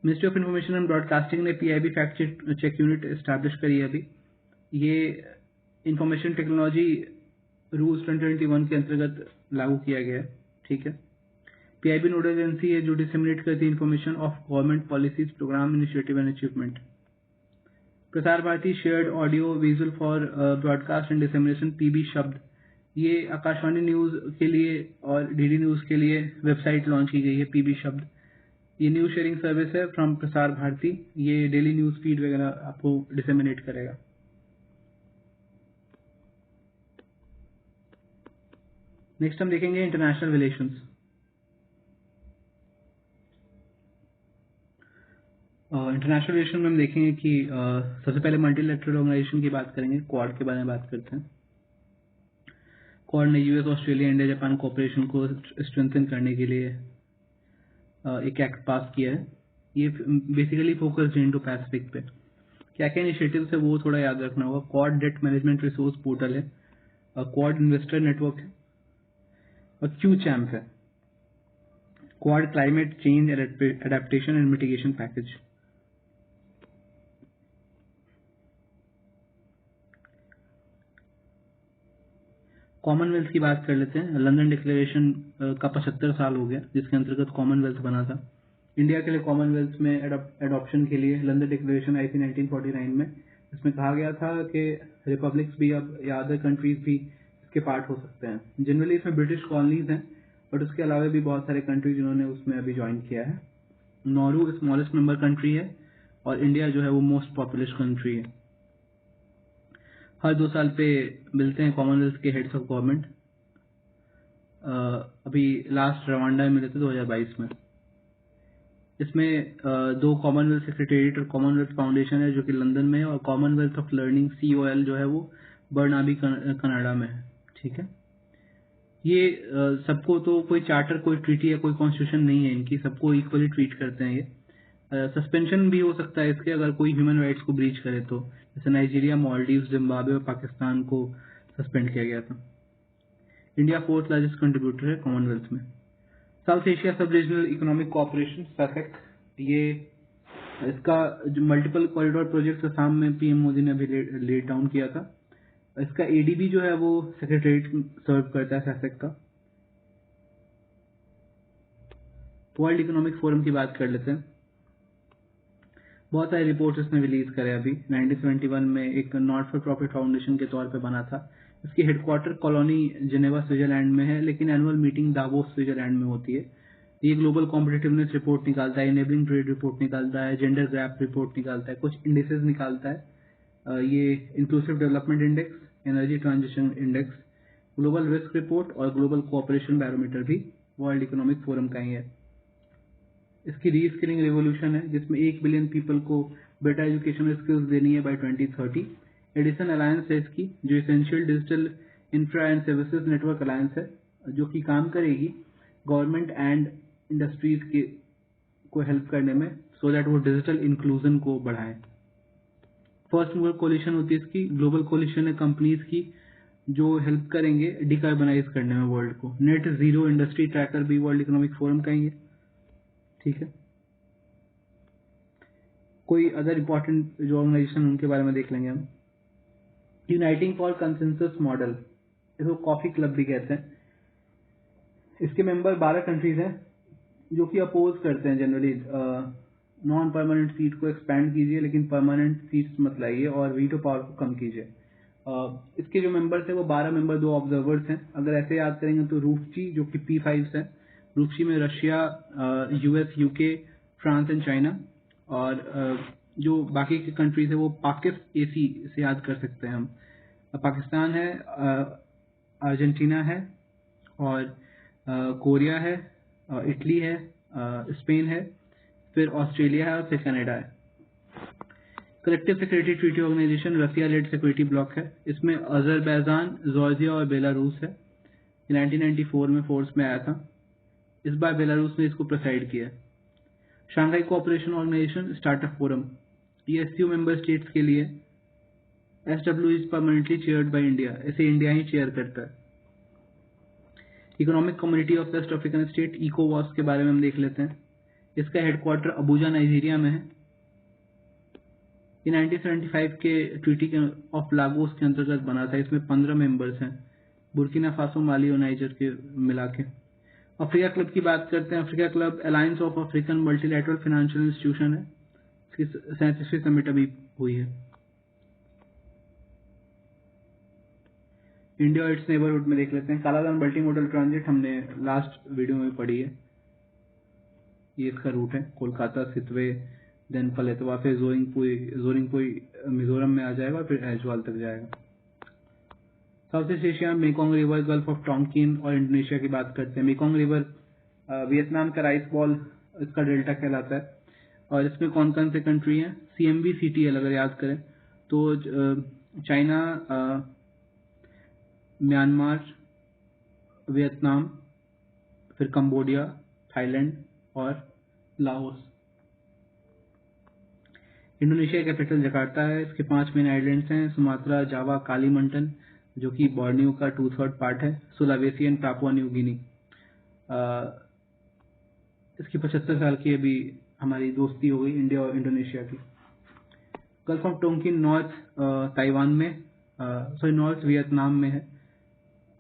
Ministry of information and broadcasting ने PIB fact check unit establish करी है अभी। ये इंफॉर्मेशन टेक्नोलॉजी रूल्स 2021 के अंतर्गत लागू किया गया है। ठीक है। पीआईबी नोडल एजेंसी है जो डिसेमिनेट करती है information of government policies, programme, initiative and achievement. Prasar Bharati shared audio visual for broadcast and dissemination, PB Shabd. ये आकाशवाणी न्यूज के लिए और डीडी न्यूज के लिए वेबसाइट लॉन्च की गई है, पीबी शब्द। ये न्यूज शेयरिंग सर्विस है फ्रॉम प्रसार भारती। ये डेली न्यूज फीड वगैरह आपको डिसेमिनेट करेगा। नेक्स्ट हम देखेंगे इंटरनेशनल रिलेशंस। इंटरनेशनल रिलेशन में हम देखेंगे कि सबसे पहले मल्टीलैटरल ऑर्गेनाइजेशन की बात करेंगे, क्वाड के बारे में बात करते हैं। क्वाड ने US, Australia, India, Japan cooperation को स्ट्रेंथन करने के लिए एक एक्ट पास किया है। ये बेसिकली फोकस्ड इंडो पैसिफिक पे। क्या क्या इनिशिएटिव है वो थोड़ा याद रखना होगा। Quad debt management resource portal है, क्वाड इन्वेस्टर नेटवर्क है और क्यू चैम्प है। Quad climate change adaptation and mitigation package. Commonwealth की बात कर लेते हैं। लंदन डिक्लेरेशन का 75 साल हो गया, जिसके अंतर्गत कॉमनवेल्थ बना था। इंडिया के लिए कॉमनवेल्थ में एडॉप्शन के लिए लंदन डिक्लेरेशन आई थी 1949 में। इसमें कहा गया था कि रिपब्लिक्स भी अब या अदर कंट्रीज भी इसके पार्ट हो सकते हैं। जनरली इसमें ब्रिटिश कॉलोनीज हैं, बट उसके अलावा भी बहुत सारे कंट्रीज जिन्होंने उसमें अभी ज्वाइन किया है। नॉर्वे स्मॉलेस्ट मेंबर कंट्री है और इंडिया जो है वो मोस्ट पॉपुलस कंट्री है। हर 2 साल पे मिलते हैं कॉमनवेल्थ के हेड्स ऑफ गवर्नमेंट। अभी लास्ट रवांडा में मिले थे 2022 में। इसमें 2 कॉमनवेल्थ सेक्रेटेरिएट और कॉमनवेल्थ फाउंडेशन है जो कि लंदन में है, और कॉमनवेल्थ ऑफ लर्निंग COL जो है वो बर्नाबी कनाडा में है। ठीक है। ये सबको तो कोई चार्टर, कोई ट्रीटी या कोई कॉन्स्टिट्यूशन नहीं है इनकी, सबको इक्वली ट्रीट करते हैं ये। सस्पेंशन भी हो सकता है इसके अगर कोई ह्यूमन राइट्स को ब्रीच करे तो, जैसे नाइजीरिया, मालदीव्स, जिम्बाब्वे और पाकिस्तान को सस्पेंड किया गया था। इंडिया 4th लार्जेस्ट कंट्रीब्यूटर है कॉमनवेल्थ में। साउथ एशिया सब रीजनल इकोनॉमिक कोऑपरेशन SASEC, ये इसका जो मल्टीपल कॉरिडोर प्रोजेक्ट असम में पीएम मोदी ने अभी लेट डाउन किया था। इसका ADB जो है वो सेक्रेटरीट सर्व करता है SASEC का। वर्ल्ड इकोनॉमिक फोरम की बात कर लेते हैं। बहुत सारे रिपोर्ट्स इसने रिलीज करे अभी। 1971 में एक नॉट फॉर प्रॉफिट फाउंडेशन के तौर पे बना था। इसकी हेडक्वार्टर कॉलोनी जेनेवा स्विट्जरलैंड में है, लेकिन एनुअल मीटिंग दावोस स्विट्जरलैंड में होती है। ये ग्लोबल कॉम्पिटिटिवनेस रिपोर्ट निकालता है, इनेबलिंग ट्रेड रिपोर्ट निकालता है, जेंडर गैप रिपोर्ट निकालता है, कुछ इंडिसेस निकालता है। ये inclusive development index, energy transition index, global risk report और ग्लोबल कोऑपरेशन बैरोमीटर भी वर्ल्ड इकोनॉमिक फोरम का ही है। इसकी रीस्किलिंग रेवोल्यूशन है, जिसमें 1 बिलियन पीपल को बेटर एजुकेशनल स्किल्स देनी है बाय 2030। एडिसन अलायंस है इसकी, जो essential digital infra and services network alliance है, जो कि काम करेगी गवर्नमेंट एंड इंडस्ट्रीज के को हेल्प करने में, सो दैट वो डिजिटल इंक्लूजन को बढ़ाए। फर्स्ट मूवर कोलिशन होती है इसकी। ग्लोबल कोलिशन है कंपनीज की जो हेल्प करेंगे डिकार्बनाइज करने में वर्ल्ड को। नेट जीरो इंडस्ट्री ट्रैकर भी वर्ल्ड इकोनॉमिक फोरम का ही है। ठीक है। कोई अदर इंपॉर्टेंट जो ऑर्गेनाइजेशन उनके बारे में देख लेंगे हम। यूनाइटिंग फॉर कंसेंसस मॉडल, इसको कॉफी क्लब भी कहते हैं। इसके मेंबर 12 कंट्रीज हैं जो कि अपोज करते हैं जनरली नॉन परमानेंट सीट को एक्सपैंड कीजिए, लेकिन परमानेंट सीट्स मत लाइए और वीटो पावर को कम कीजिए। इसके जो मेंबर्स हैं वो 12 मेंबर, 2 ऑब्जर्वर्स हैं। अगर ऐसे याद करेंगे तो रूफची जो कि P5 है। रूफची में Russia, US, UK, France and China, और जो बाकी की कंट्रीज है वो AC से याद कर सकते हैं हम। पाकिस्तान है, अर्जेंटीना है, और कोरिया है, इटली है, स्पेन है, फिर ऑस्ट्रेलिया है और फिर कनाडा है। कलेक्टिव सिक्योरिटी ट्रीटी ऑर्गेनाइजेशन रसिया लेड सिक्योरिटी ब्लॉक है। इसमें अजरबैजान, जॉर्जिया और बेलारूस है। ये 1994 में फोर्स में आया था। इस बार बेलारूस ने इसको प्रेसाइड किया। Shanghai cooperation organisation startup forum, ये एससीओ मेंबर स्टेट्स के लिए। SW is permanently chaired by India, इसे इंडिया ही चेयर करता है। Economic community of west African state, इकोवास के बारे में हम देख लेते हैं। इसका हेडक्वार्टर अबूजा नाइजीरिया में है। ये 1975 के ट्रीटी ऑफ लागोस के अंतर्गत बना था। इसमें 15 मेंबर्स हैं, बुर्किना फासो, माली और नाइजर के मिला के। अफ्रीका क्लब की बात करते हैं। Africa club alliance of African multilateral financial institution है। इसकी 37वीं समिट अभी हुई है। इंडिया और इट्स नेबरहुड में देख लेते हैं। कालाधन मल्टी मोडल ट्रांजिट हमने लास्ट वीडियो में पढ़ी है। ये इसका रूट है, कोलकाता, सितवे, देन पलेतवा, फिर जोरिंगपुई मिजोरम में आ जाएगा, फिर ऐजवाल तक जाएगा। South east Asia, Mekong river, gulf of Tonkin और इंडोनेशिया की बात करते हैं। मेकोंग रिवर वियतनाम का राइस बॉल, इसका डेल्टा कहलाता है। और इसमें कौन कौन से कंट्री हैं? CMB CTL अगर याद करें तो चाइना, म्यांमार, वियतनाम, फिर कंबोडिया, थाईलैंड और लाओस। इंडोनेशिया कैपिटल जकार्ता है। इसके 5 मेन आइलैंड्स हैं, सुमात्रा, जावा, कालीमंटन जो कि बॉर्नियो का 2/3 पार्ट है, Sulawesi and Papua New Guinea. इसकी 75 साल की अभी हमारी दोस्ती हो गई इंडिया और इंडोनेशिया की। Gulf of Tonkin north Taiwan में, नॉर्थ वियतनाम में है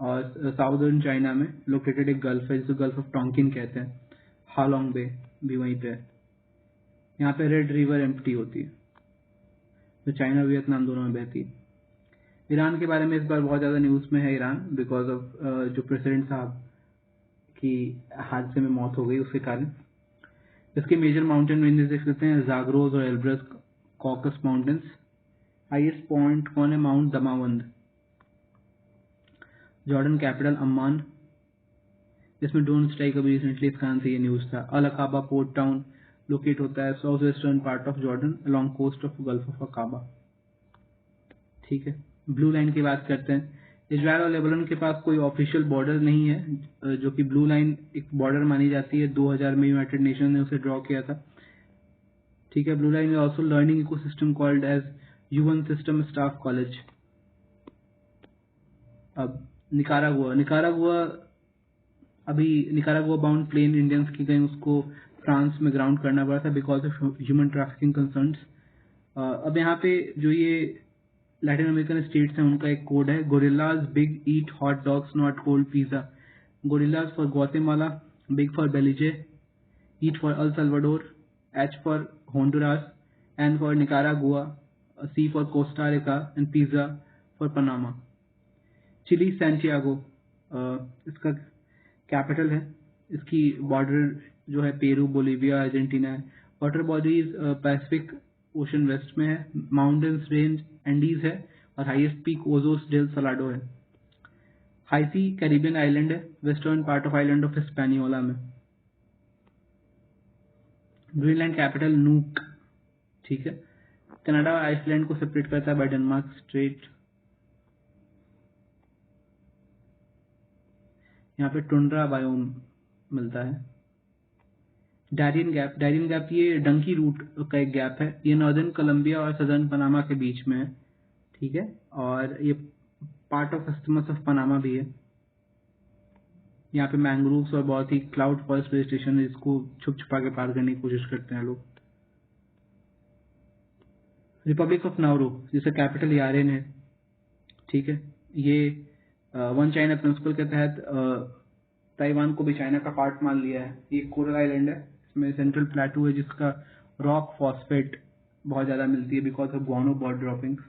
और साउदर्न चाइना में लोकेटेड एक गल्फ है जिसे गल्फ ऑफ टोंकिन कहते हैं। हालोंग बे भी वहीं पे है। यहाँ पे रेड रिवर एम्प्टी होती है जो चाइना और वियतनाम दोनों में बहती है। ईरान के बारे में इस बार बहुत ज़्यादा न्यूज़ में है ईरान, बिकॉज ऑफ जो प्रेसिडेंट साहब की हादसे में मौत हो गई उसके कारण। इसके मेजर माउंटेन रेंजेस देख सकते हैं, जागरोस और Elbrus Caucasus mountains. Highest point कौन है? Mount Damavand. Jordan capital Amman, जिसमें ड्रोन स्ट्राइक अभी रिसेंटली इस कारण से ये न्यूज़ था। Al Aqaba port town locate होता है south western part of Jordan along coast of Gulf of Aqaba. ठीक है, ब्लू लाइन की बात करते हैं। इजराइल और लेबनान के पास कोई ऑफिशियल बॉर्डर नहीं है, जो कि ब्लू लाइन एक बॉर्डर मानी जाती है। 2000 में यूनाइटेड नेशन ने उसे ड्रॉ किया था। ठीक है, blue line is also learning ecosystem called as UN system staff college. अब निकारागुआ अभी निकारागुआ बाउंड प्लेन इंडियंस की गई, उसको फ्रांस में ग्राउंड करना पड़ा था because of human trafficking concerns. अब यहाँ पे जो ये लैटिन अमेरिकन स्टेट्स हैं उनका एक कोड है, gorillas big eat hot dogs not cold pizza. Gorillas for Guatemala, big for Belize, eat for El Salvador, H for Honduras, N for Nicaragua, C for Costa Rica and pizza for Panama. Chile Santiago इसका capital है। इसकी border जो है Peru, Bolivia, Argentina है। Water bodies Pacific Ocean west में है। Mountains range Andes है और highest peak Ojos del Salado है। हाइती कैरिबियन आइलैंड है, western part of island of Hispaniola में। Greenland capital Nuuk. ठीक है, कनाडा और आइसलैंड को सेपरेट करता है बाय डेनमार्क स्ट्रेट। यहाँ पे टुंड्रा बायोम मिलता है। डायरियन गैप ये डंकी रूट का एक गैप है। ये नॉर्दर्न कोलंबिया और सदर्न पनामा के बीच में है। ठीक है, और ये part of isthmus of Panama भी है। यहाँ पे मैंग्रोव्स और बहुत ही क्लाउड फॉरेस्ट वेजिटेशन है, इसको छुप छुपा के पार करने की कोशिश करते हैं लोग। रिपब्लिक ऑफ नाउरू जिसका कैपिटल यारेन है। ठीक है, ये वन चाइना प्रिंसिपल के तहत ताइवान को भी चाइना का पार्ट मान लिया है। ये कोरल आइलैंड है, इसमें सेंट्रल प्लेटू है जिसका रॉक फॉस्फेट बहुत ज़्यादा मिलती है because of guano bird droppings.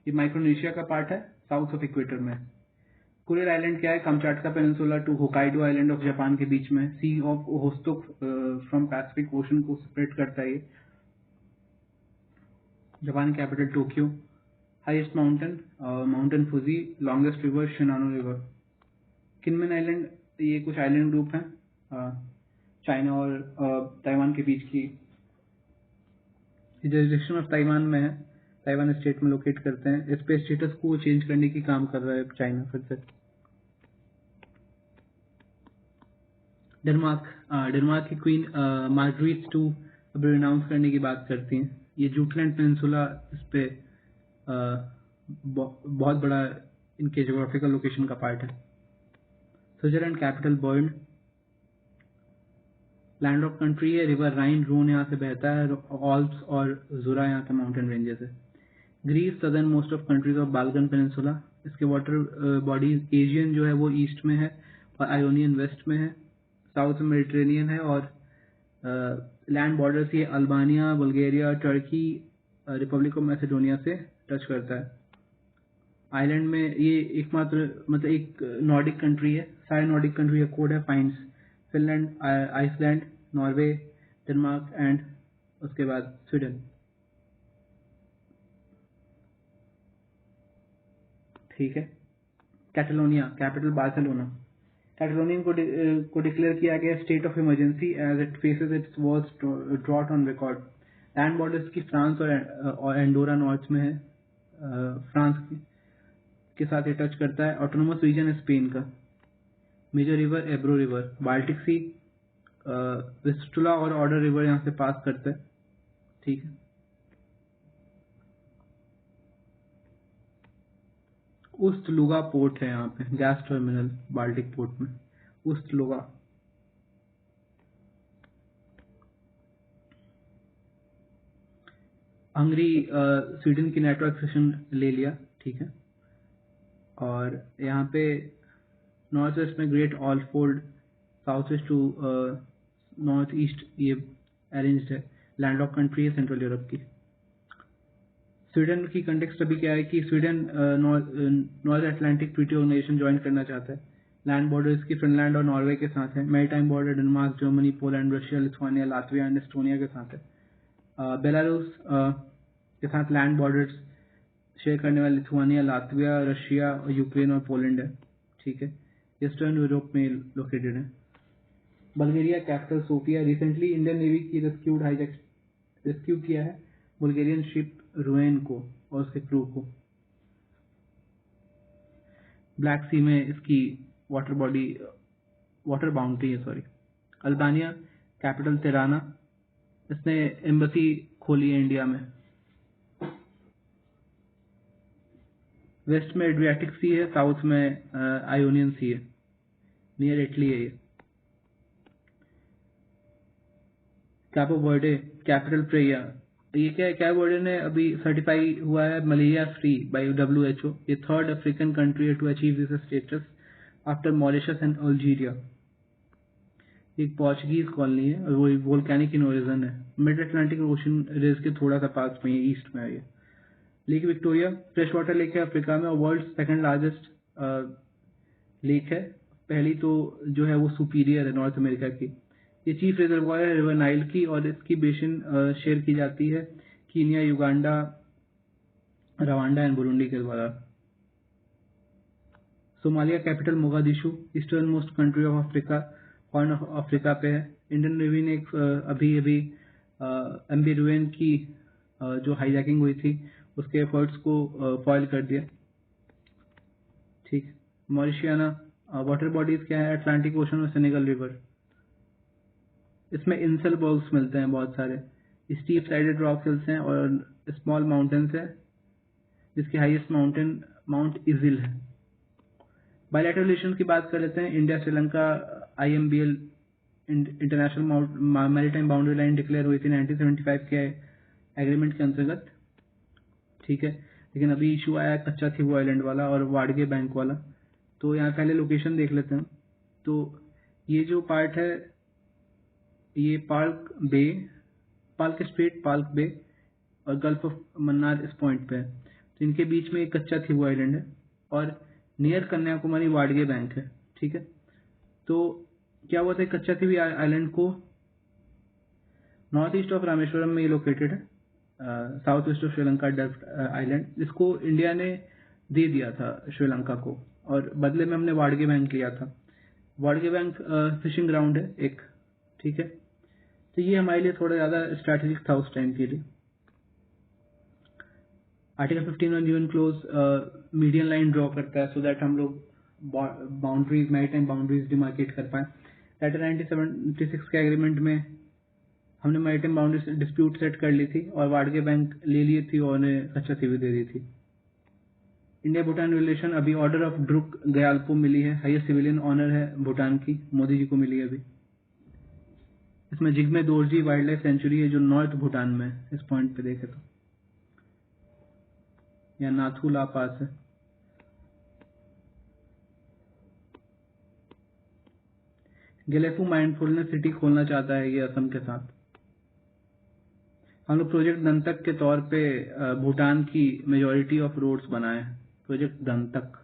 ये माइक्रोनेशिया का पार्ट है, साउथ ऑफ इक्वेटर में। कुरिल आइलैंड क्या है? Kamchatka peninsula to Hokkaido island of Japan के बीच में। Sea of Okhotsk from Pacific Ocean को सेपरेट करता है ये। Japan capital Tokyo. Highest mountain Fuji, longest river Shinano river. Kinmen island ये कुछ आइलैंड ग्रुप हैं चाइना और ताइवान के बीच की। जुरिसडिक्शन ऑफ ताइवान में है, ताइवान स्टेट में लोकेट करते हैं। इस पे स्टेटस को चेंज करने की काम कर रहा है चाइना फिर से। डेनमार्क की क्वीन मार्गरेट टू अब रिनाउंस करने की बात करती हैं। ये जूटलैंड पेनिनसुला इस पे बहुत बड़ा इनके ज्योग्राफिकल लोकेशन का पार्ट है। Switzerland capital Bern, land of country है, रिवर राइन रोन यहाँ से बहता है, ऑल्प्स और जुरा यहाँ के माउंटेन रेंजेस है। Greece southern most of countries of Balkan peninsula, इसके वाटर बॉडीज एशियन जो है वो ईस्ट में है और आयोनियन वेस्ट में है, साउथ मेडिटेरेनियन है और लैंड बॉर्डर्स ये Albania, Bulgaria, Turkey, Republic of Macedonia से टच करता है। आइलैंड में ये एकमात्र मतलब एक नॉर्डिक कंट्री है, सारे नॉर्डिक कंट्री का कोड है fines, Finland, Iceland, Norway, Denmark and उसके बाद स्वीडन। ठीक है। कैटलोनिया कैपिटल बार्सिलोना, कैटलोनियन को डिक्लेयर किया गया state of emergency as it faces its worst drought on record. Land borders की फ्रांस और एंडोरा नॉर्थ में है, फ्रांस के साथ ये टच करता है। ऑटोनोमस रीजन है स्पेन का। Major river Ebro river, Baltic sea, Vistula और ऑर्डर रिवर यहाँ से पास करता है। ठीक है। उस्ट-लुगा पोर्ट है यहाँ पे, गैस टर्मिनल बाल्टिक पोर्ट में, उस्ट-लुगा। हंगरी स्वीडन की नेटो एक्सेशन ले लिया। ठीक है। और यहाँ पे नॉर्थ वेस्ट में great Alfold, south west to north east ये अरेंज्ड है। लैंड ऑफ कंट्री है सेंट्रल यूरोप की। स्वीडन की कंटेक्स्ट अभी क्या है कि Sweden North Atlantic Treaty Organisation join करना चाहता है। लैंड बॉर्डर इसकी फिनलैंड और नॉर्वे के साथ है। Maritime border Denmark, Germany, Poland, Russia, Lithuania, Latvia and Estonia के साथ है। बेलारूस के साथ लैंड बॉर्डर्स शेयर करने वाले लिथुआनिया, लातविया, रशिया, यूक्रेन और पोलैंड है। ठीक है। ईस्टर्न यूरोप में लोकेटेड है। Bulgaria capital Sophia, recently Indian navy की रेस्क्यू किया है बुल्गेरियन शिप रुएन को और उसके क्रू को। ब्लैक सी में इसकी वाटर बाउंड्री है, सॉरी। अल्बानिया कैपिटल तिराना, इसने एम्बेसी खोली है इंडिया में। वेस्ट में एड्रियाटिक सी है, साउथ में आयोनियन सी है, नियर इटली है ये। कैपो वर्डे कैपिटल प्रेया, ये क्या है, कैपो वर्डे ने अभी सर्टिफाई हुआ है मलेरिया फ्री बाय WHO। ये थर्ड अफ्रीकन कंट्री है to achieve this status after Mauritius and Algeria. एक पोर्चुगीज कॉलोनी है और वो वोल्केनिक इन ओरिजिन है। मिड अटलांटिक ओशन रेस के थोड़ा सा पास में है, ईस्ट में है ये। Lake Victoria fresh water lake है अफ्रीका में और वर्ल्ड सेकंड लार्जेस्ट लेक है। पहली तो जो है वो सुपीरियर है नॉर्थ अमेरिका की। ये चीफ रिजर्वायर है रिवर नाइल की और इसकी बेसिन शेयर की जाती है Kenya, Uganda, Rwanda and Burundi के द्वारा। Somalia capital Mogadishu, eastern most country of Africa, horn of Africa पे है। इंडियन नेवी ने अभी एमवी रुएन की जो हाईजैकिंग हुई थी उसके एफर्ट्स को फॉइल कर दिया। ठीक। मॉरिशियाना वाटर बॉडीज क्या है, अटलांटिक ओशन और सेनेगल रिवर। इसमें इंसल बर्ग्स मिलते हैं बहुत सारे, स्टीप साइडेड रॉक हिल्स हैं और स्मॉल माउंटेन्स है, जिसकी हाईएस्ट माउंटेन माउंट इजिल है। बायलैटरल रिलेशन की बात कर लेते हैं। India Sri Lanka IMBL international maritime boundary line declare हुई थी 1975 के एग्रीमेंट के अंतर्गत। ठीक है। लेकिन अभी इशू आया कच्चा थिबू आइलैंड वाला और वाडगे बैंक वाला। तो यहाँ पहले लोकेशन देख लेते हैं। तो ये जो पार्ट है ये पाल्क स्ट्रेट, पाल्क बे और गल्फ ऑफ मन्नार इस पॉइंट पे है। तो इनके बीच में एक कच्चा थिबू आइलैंड है और नियर कन्याकुमारी वाडगे बैंक है। ठीक है। तो क्या हुआ था, कच्चा थिबू आइलैंड को नॉर्थ ईस्ट ऑफ रामेश्वरम में लोकेटेड है, south east of Sri Lanka Delft island, जिसको इंडिया ने दे दिया था श्रीलंका को और बदले में हमने वाडगे बैंक लिया था। वाडगे बैंक फिशिंग ग्राउंड है एक। ठीक है। तो ये हमारे लिए थोड़ा ज्यादा स्ट्रैटेजिक था उस टाइम के लिए। Article 15 UN close median line draw करता है सो दैट हम लोग बाउंड्रीज, मैरीटाइम बाउंड्रीज डिमार्केट कर पाए। लेटर 1976 के एग्रीमेंट में हमने मैरिटाइम बाउंड्री डिस्प्यूट सेट कर ली थी और वाडगे बैंक ले लिए थी और उन्हें कच्चा सीवी दे दी थी। इंडिया भूटान रिलेशन अभी ऑर्डर ऑफ ड्रुक गयाल्पो मिली है, हाईएस्ट सिविलियन ऑनर है भूटान की, मोदी जी को मिली है अभी। इसमें Jigme Dorji wildlife sanctuary है जो नॉर्थ भूटान में है, इस पॉइंट पे देखे तो, या नाथू ला पास है। गेलेफू माइंडफुलनेस सिटी खोलना चाहता है ये असम के साथ। हम लोग प्रोजेक्ट दंतक के तौर पे भूटान की मेजॉरिटी ऑफ रोड्स बनाए हैं, project Dantak.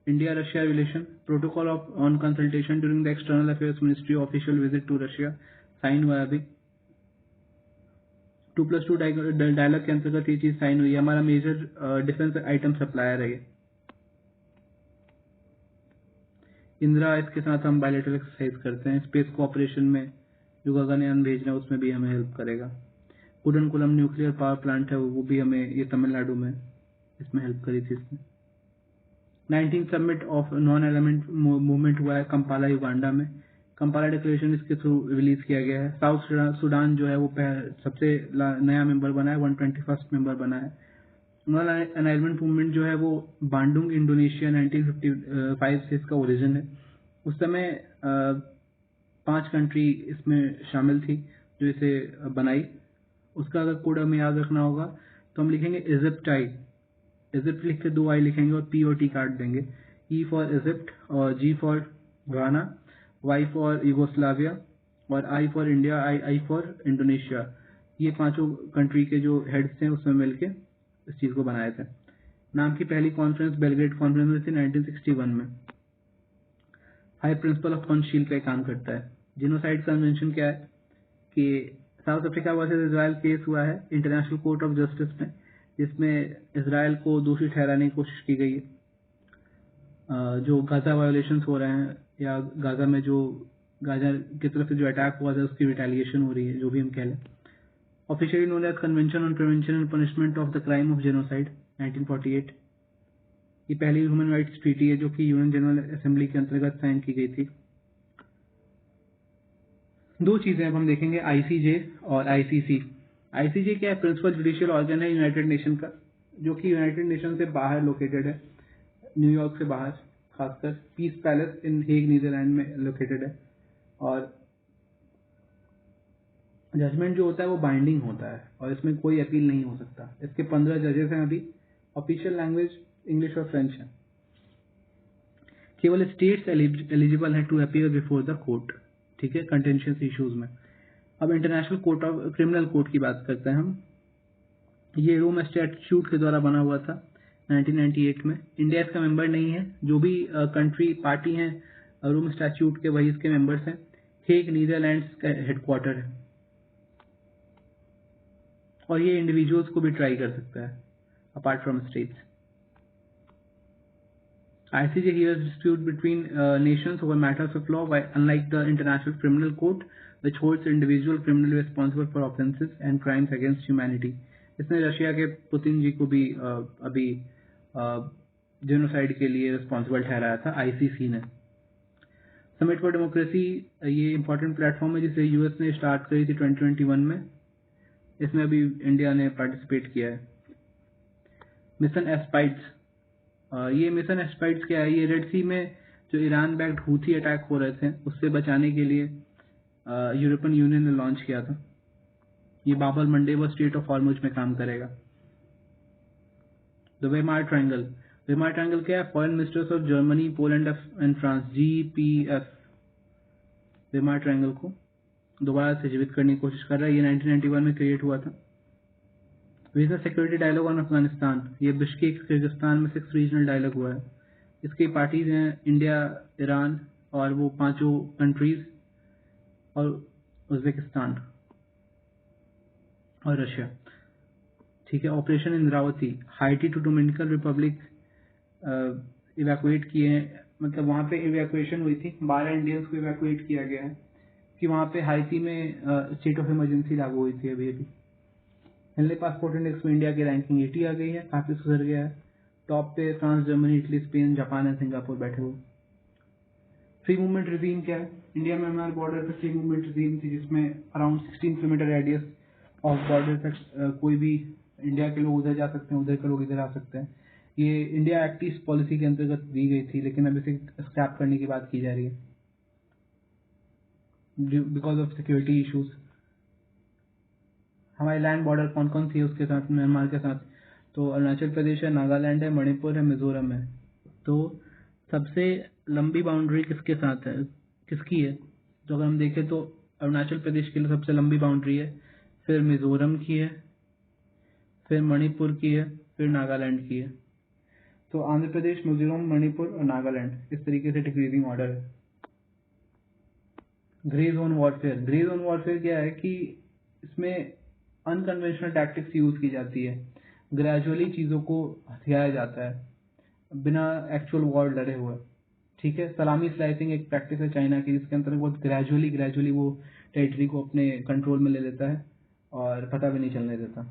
India Russia relation protocol on consultation during the external affairs ministry official visit to Russia sign हुआ है अभी। 2+2 डायलॉग के अंतर्गत ये चीज साइन हुई है। हमारा मेजर डिफेंस आइटम सप्लायर है ये। इंदिरा इसके साथ हम बायलैटरल एक्सरसाइज करते हैं। स्पेस कोऑपरेशन में जो गगनयान भेजना है उसमें भी हमें हेल्प करेगा। कुडनकुलम न्यूक्लियर पावर प्लांट है वो भी हमें, ये तमिलनाडु में, इसमें हेल्प करी थी इसने। 19 summit of non element movement हुआ है कंपाला युगांडा में। कंपाला डिक्लेरेशन इसके थ्रू रिलीज किया गया है। साउथ सूडान जो है वो सबसे नया मेंबर बना है, 121st मेंबर बना है। नॉन एलाइनमेंट मूवमेंट जो है वो बांडुंग इंडोनेशिया 1955 से इसका ओरिजिन है। उस समय 5 कंट्री इसमें शामिल थी जो इसे बनाई। उसका अगर कोड हमें याद रखना होगा तो हम लिखेंगे इजिप्टाई, इजिप्ट लिख के 2 आई लिखेंगे और पी और टी काट देंगे। ई फॉर इजिप्ट और G for Ghana, Y for Yugoslavia और I for India, I for Indonesia. ये 5 कंट्री के जो हेड्स थे उसमें मिलके इस चीज को बनाए थे। नाम की पहली कॉन्फ्रेंस बेलग्रेड कॉन्फ्रेंस में थी 1961 में। हाई प्रिंसिपल ऑफ कॉन्शील पे काम करता है। जिनोसाइड कन्वेंशन क्या है कि south Africa versus Israel case हुआ है इंटरनेशनल कोर्ट ऑफ जस्टिस में, जिसमें इजराइल को दोषी ठहराने की कोशिश की गई है। जो गाजा वायोलेशंस हो रहे हैं या गाजा में जो गाजा की तरफ से जो अटैक हुआ था उसकी रिटेलिएशन हो रही है, जो भी हम कह लें। Officially known as convention on prevention and punishment of the crime of genocide 1948। ये पहली ह्यूमन राइट्स ट्रीटी है जो कि यूएन जनरल असेंबली के अंतर्गत साइन की गई थी। 2 चीजें अब हम देखेंगे, आईसीजे और आईसीसी। आईसीजे क्या है? प्रिंसिपल जुडिशियल ऑर्गन है यूनाइटेड नेशन का, जो कि यूनाइटेड नेशन से बाहर लोकेटेड है, न्यूयॉर्क से बाहर, खासकर पीस पैलेस इन हेग नीदरलैंड में लोकेटेड है। और जजमेंट जो होता है वो बाइंडिंग होता है और इसमें कोई अपील नहीं हो सकता। इसके 15 जजेस हैं अभी। ऑफिशियल लैंग्वेज इंग्लिश और फ्रेंच है। केवल स्टेट्स एलिजिबल है to appear before the court, ठीक है, कंटेंशियस इश्यूज में। अब international court of criminal court की बात करते हैं हम। ये रोम स्टैट्यूट के द्वारा बना हुआ था 1998 में। इंडिया इसका मेंबर नहीं है। जो भी कंट्री पार्टी हैं रोम स्टैट्यूट के वही इसके मेंबर्स हैं। हेग नीदरलैंड्स का हेडक्वार्टर है और ये इंडिविजुअल्स को भी ट्राई कर सकता है apart from states. ICJ hears dispute between nations over matters of law, while unlike the International Criminal Court, which holds individual criminally responsible for offenses and crimes against humanity. इसने Russia के Putin जी को भी अभी genocide के लिए responsible ठहराया था ICC ने। समिट फॉर डेमोक्रेसी ये इंपॉर्टेंट प्लेटफॉर्म है जिसे यूएस ने स्टार्ट करी थी 2021 में। इसमें अभी इंडिया ने पार्टिसिपेट किया है। मिशन एस्पाइड्स, ये मिशन एस्पाइड्स क्या है? ये रेड सी में जो ईरान बैक्ड हूथी अटैक हो रहे थे उससे बचाने के लिए यूरोपियन यूनियन ने लॉन्च किया था। ये बाबल मंडेब स्ट्रेट ऑफ हॉर्मुज में काम करेगा। The Weimar triangle, Weimar triangle क्या है? Foreign ministers of Germany, Poland and France, GPF, Weimar triangle को दोबारा से जीवित करने की कोशिश कर रहा है। ये 1991 में क्रिएट हुआ था। Regional security dialogue on Afghanistan, ये बिश्केक किर्गिस्तान में 6 रीजनल डायलॉग हुआ है। इसकी पार्टीज हैं इंडिया, ईरान और वो 5 कंट्रीज और उज्बेकिस्तान और रशिया, ठीक है। Operation Indravati, Haiti to Dominican Republic evacuate किए हैं, मतलब वहां पे इवैक्यूएशन हुई थी, 12 इंडियंस को इवैक्यूएट किया गया है कि वहां पे हाइती में स्टेट ऑफ इमरजेंसी लागू हुई थी अभी। हेनली पासपोर्ट इंडेक्स में इंडिया की रैंकिंग 80 आ गई है, काफी सुधर गया है। टॉप पे France, Germany, Italy, Spain, Japan and Singapore बैठे हुए। फ्री मूवमेंट रिजीम क्या है? इंडिया में हमारे बॉर्डर पे फ्री मूवमेंट रिजीम थी, जिसमें around 16 kilometre radius of border तक कोई भी इंडिया के लोग उधर जा सकते हैं, उधर के लोग इधर आ सकते हैं। ये इंडिया एक्ट ईस्ट पॉलिसी के अंतर्गत दी गई थी, लेकिन अब इसे स्क्रैप करने की बात की जा रही है बिकॉज ऑफ सिक्योरिटी इश्यूज। हमारी लैंड बॉर्डर कौन कौन सी है उसके साथ, म्यांमार के साथ? तो अरुणाचल प्रदेश है, नागालैंड है, मणिपुर है, मिजोरम है। तो सबसे लंबी बाउंड्री किसके साथ है, किसकी है? तो अगर हम देखें तो अरुणाचल प्रदेश के लिए सबसे लंबी बाउंड्री है, फिर मिजोरम की है, फिर मणिपुर की है, फिर नागालैंड की है। तो आंध्र प्रदेश, मिजोरम, मणिपुर और नागालैंड, इस तरीके से डिक्रीजिंग ऑर्डर है। Grey zone warfare. Grey zone warfare क्या है कि इसमें अनकन्वेंशनल टैक्टिक्स यूज की जाती है, ग्रेजुअली चीजों को हथियाया जाता है बिना एक्चुअल वॉर लड़े हुए। ठीक है, सलामी स्लाइसिंग एक प्रैक्टिस है चाइना की, जिसके अंतर्गत बहुत ग्रेजुअली वो टेरिटरी को अपने कंट्रोल में ले लेता है और पता भी नहीं चलने देता।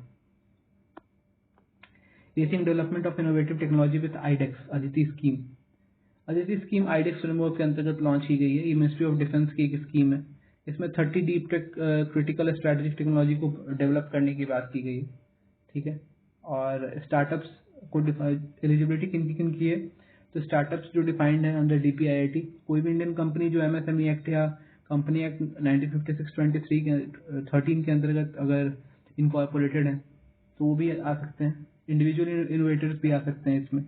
Acing development of innovative technology with iDEX, Aditi scheme. Aditi scheme iDEX framework के अंतर्गत लॉन्च की गई है। ये मिनिस्ट्री ऑफ डिफेंस की एक स्कीम है। इसमें 30 deep tech critical strategic technology को डेवलप करने की बात की गई है। ठीक है, और स्टार्टअप्स को एलिजिबिलिटी किन किन की है? तो स्टार्टअप्स जो डिफाइंड है अंडर डीपीआईआईटी, कोई भी इंडियन कंपनी जो एमएसएमई एक्ट या कंपनी एक्ट 1956-23 के 13 के अंतर्गत अगर इनकॉर्पोरेटेड है तो वो भी आ सकते हैं। इंडिविजुअल इनोवेटर्स भी आ सकते हैं इसमें।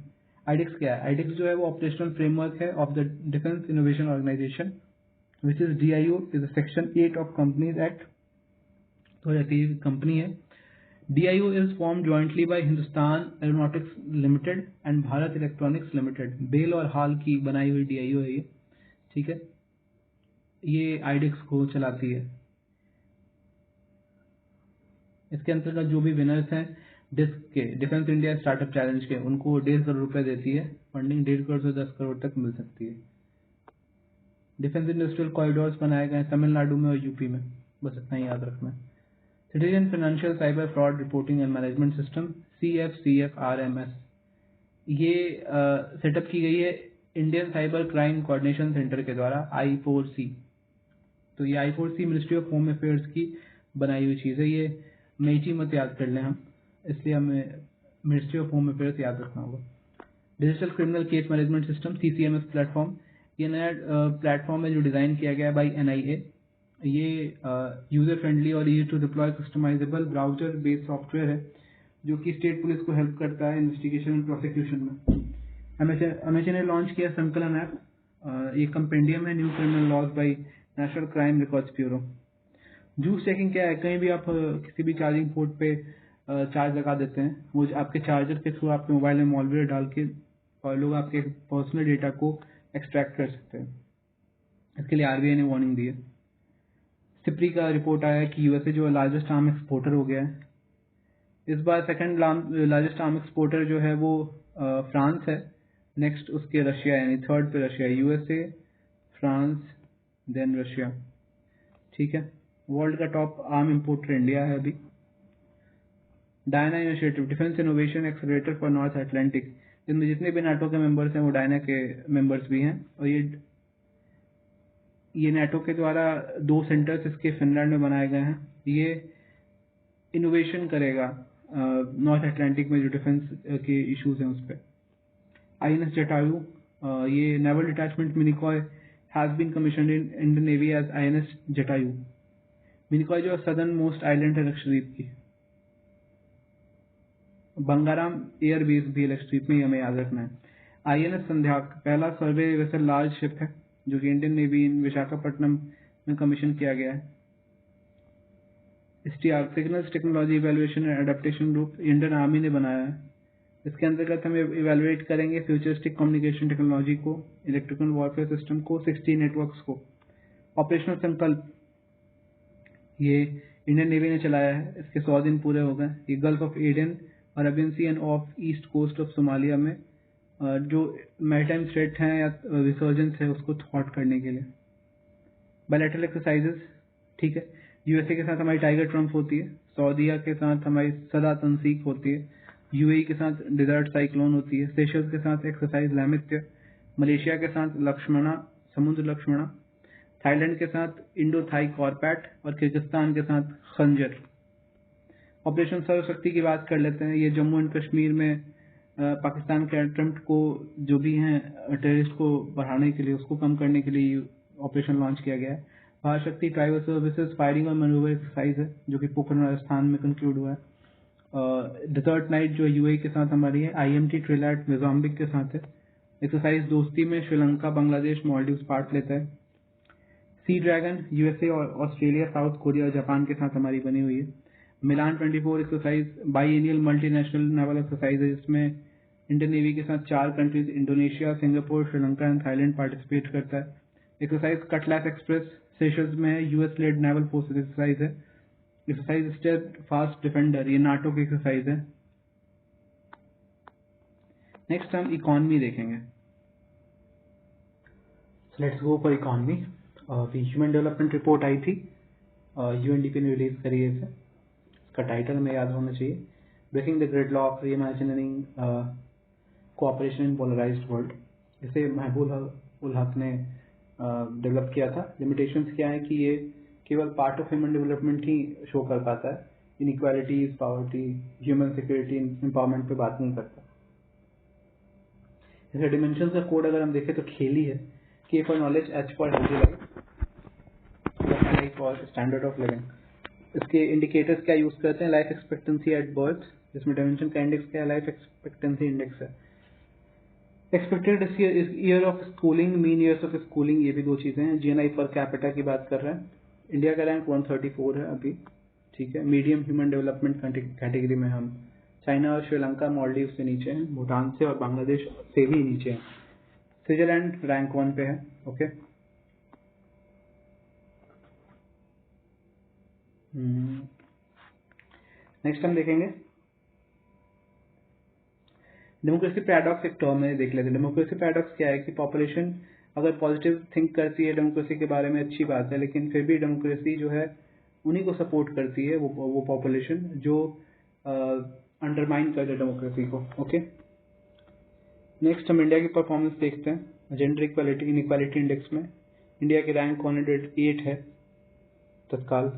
आईडेक्स क्या है? आईडेक्स जो है वो ऑपरेशनल फ्रेमवर्क है of the defence innovation organisation which is DIO, is section 8 of companies act. तो ये कंपनी है। DIO is formed jointly by Hindustan aeronautics limited and Bharat electronics limited. BEL और हाल की बनाई हुई DIO है ये। ठीक है, ये आईडेक्स को चलाती है। इसके अंतर्गत जो भी विनर्स हैं डिस्क के, डिफेंस इंडिया स्टार्टअप चैलेंज के, उनको 1.5 करोड़ रुपए देती है। फंडिंग 1.5 करोड़ से 10 करोड़ तक मिल सकती है। डिफेंस इंडस्ट्रियल कॉरिडोर्स बनाए गए हैं तमिलनाडु में और यूपी में, बस इतना ही याद रखना है। Citizen financial cyber fraud reporting and management system, CFCFRMS, ये सेटअप की गई है Indian cyber crime coordination centre के द्वारा, I4C। तो ये I4C ministry of home affairs की बनाई हुई चीज़ है। ये मेची मत याद कर लें हम, इसलिए हमें मिनिस्ट्री ऑफ होम अफेयर्स याद रखना होगा। Digital criminal case management system, CCMS platform, ये नया प्लेटफॉर्म है जो डिज़ाइन किया गया है बाई NIA। ये यूजर फ्रेंडली और easy to deploy customisable browser based software है जो कि स्टेट पुलिस को हेल्प करता है इन्वेस्टिगेशन एंड प्रोसिक्यूशन में। एमएचए ने लॉन्च किया संकलन ऐप, ये कंपेंडियम है new criminal laws by national crime records bureau. Juice checking क्या है? कहीं भी आप किसी भी चार्जिंग पोर्ट पे चार्ज लगा देते हैं, वो आपके चार्जर के थ्रू आपके मोबाइल में मॉलवेयर डाल के और लोग आपके पर्सनल डेटा को एक्सट्रैक्ट कर सकते हैं। इसके लिए आरबीआई ने वार्निंग दी है। सिप्री का रिपोर्ट आया है कि यूएसए जो लार्जेस्ट आर्म एक्सपोर्टर हो गया है। इस बार सेकंड लार्जेस्ट आर्म एक्सपोर्टर जो है वो फ्रांस है। नेक्स्ट उसके रशिया, यानी थर्ड पे Russia. USA, France, then Russia. ठीक है, वर्ल्ड का टॉप आर्म इंपोर्टर इंडिया है अभी। Diana initiative, defence innovation accelerator for north Atlantic. इनमें जितने भी नाटो के मेंबर्स हैं वो डायना के मेंबर्स भी हैं। और ये नाटो के द्वारा 2 सेंटर्स इसके फिनलैंड में बनाए गए हैं। ये इनोवेशन करेगा नॉर्थ अटलांटिक में जो डिफेंस के इश्यूज हैं उस पर। INS जटायु, ये naval detachment Minicoy has been commissioned in Indian navy as INS Jatayu. Minicoy जो सदर्न मोस्ट आइलैंड है लक्षद्वीप की। बंगाराम एयर बेस भी लक्षद्वीप में, हमें याद रखना है। INS संध्याक पहला सर्वे वेसल लार्ज शिप है जो कि इंडियन नेवी इन विशाखापट्टनम में कमीशन किया गया है। STR signals technology evaluation and adaptation group Indian army ने बनाया है। इसके अंतर्गत हम इवैल्यूएट करेंगे फ्यूचरिस्टिक कम्युनिकेशन टेक्नोलॉजी को, इलेक्ट्रिकल वॉरफेयर सिस्टम को, 60 नेटवर्क्स को। ऑपरेशनल संकल्प, ये इंडियन नेवी ने चलाया है, इसके 100 दिन पूरे हो गए। ये Gulf of Aden, Arabian sea and of east coast of Somalia में जो मैरीटाइम थ्रेट हैं या रिसर्जेंस है उसको थॉट करने के लिए। बायलैटरल एक्सरसाइजेस, ठीक है, यूएसए के साथ हमारी टाइगर ट्रम्प होती है, सऊदीया के साथ हमारी सदा तंसीक होती है, यूएई के साथ डिजर्ट साइक्लोन होती है, सेशल्स के साथ एक्सरसाइज लैमित्य, मलेशिया के साथ लक्ष्मणा समुद्र लक्ष्मणा, थाईलैंड के साथ इंडो थाई कॉर्पैट और किर्गिस्तान के साथ खंजर। ऑपरेशन सर्वशक्ति की बात कर लेते हैं। ये जम्मू एंड कश्मीर में पाकिस्तान के अटेम्प्ट को जो भी हैं टेररिस्ट को बढ़ाने के लिए, उसको कम करने के लिए ऑपरेशन लॉन्च किया गया है। महाशक्ति ट्राइबल सर्विसेज फायरिंग और मैनूवर एक्सरसाइज है जो कि पोखरण राजस्थान में कंक्लूड हुआ है। डेजर्ट नाइट जो यूएई के साथ हमारी है, IMT ट्रिलैट मोजाम्बिक के साथ है। एक्सरसाइज दोस्ती में श्रीलंका, बांग्लादेश, मालदीव्स पार्ट लेता है। सी ड्रैगन USA और ऑस्ट्रेलिया, साउथ कोरिया और जापान के साथ हमारी बनी हुई है। Milan 24 exercise biennial multinational naval exercise है जिसमें इंडियन नेवी के साथ 4 countries Indonesia, Singapore, Sri Lanka and Thailand participate करता है। एक्सरसाइज कटलैस एक्सप्रेस सेशल्स में है, US led naval forces exercise है। एक्सरसाइज स्टेप फास्ट डिफेंडर, ये नाटो की एक्सरसाइज है। नेक्स्ट हम इकोनॉमी देखेंगे। Let's go for economy. Human development report आई थी, UNDP ने रिलीज करी है इसे। इसका टाइटल में याद होना चाहिए, breaking the gridlock, reimagining cooperation in polarised world. इसे महबूब उल हक ने डेवलप किया था। लिमिटेशंस क्या है कि ये केवल part of human development he show कर पाता है, inequalities, poverty, human security, empowerment पे बात नहीं करता। इसके डिमेंशंस का कोड अगर हम देखें तो खेली है, K for knowledge, H for healthy life और स्टैंडर्ड ऑफ लिविंग। इसके इंडिकेटर्स क्या यूज करते हैं? लाइफ एक्सपेक्टेंसी एट बर्थ, जिसमें डायमेंशन का इंडेक्स क्या है? लाइफ एक्सपेक्टेंसी इंडेक्स है। Expected year of schooling, mean years of schooling, ये भी दो चीजें हैं। GNI पर कैपिटा की बात कर रहे हैं। इंडिया का रैंक 134 है अभी, ठीक है। मीडियम ह्यूमन डेवलपमेंट कैटेगरी में हम चाइना और श्रीलंका, मालदीव से नीचे हैं, भूटान से और बांग्लादेश से भी नीचे हैं। स्विट्जरलैंड रैंक 1 पे है, ओके। नेक्स्ट हम देखेंगे डेमोक्रेसी पैराडॉक्स। एक टर्म है, देख लेते हैं। डेमोक्रेसी पैराडॉक्स क्या है कि पॉपुलेशन अगर पॉजिटिव थिंक करती है डेमोक्रेसी के बारे में, अच्छी बात है, लेकिन फिर भी डेमोक्रेसी जो है उन्हीं को सपोर्ट करती है, वो पॉपुलेशन जो अंडरमाइन करते हैं डेमोक्रेसी को, ओके। नेक्स्ट हम इंडिया की परफॉर्मेंस देखते हैं। जेंडर इक्वालिटी इनइक्वालिटी इंडेक्स में इंडिया की रैंक 108 है तत्काल,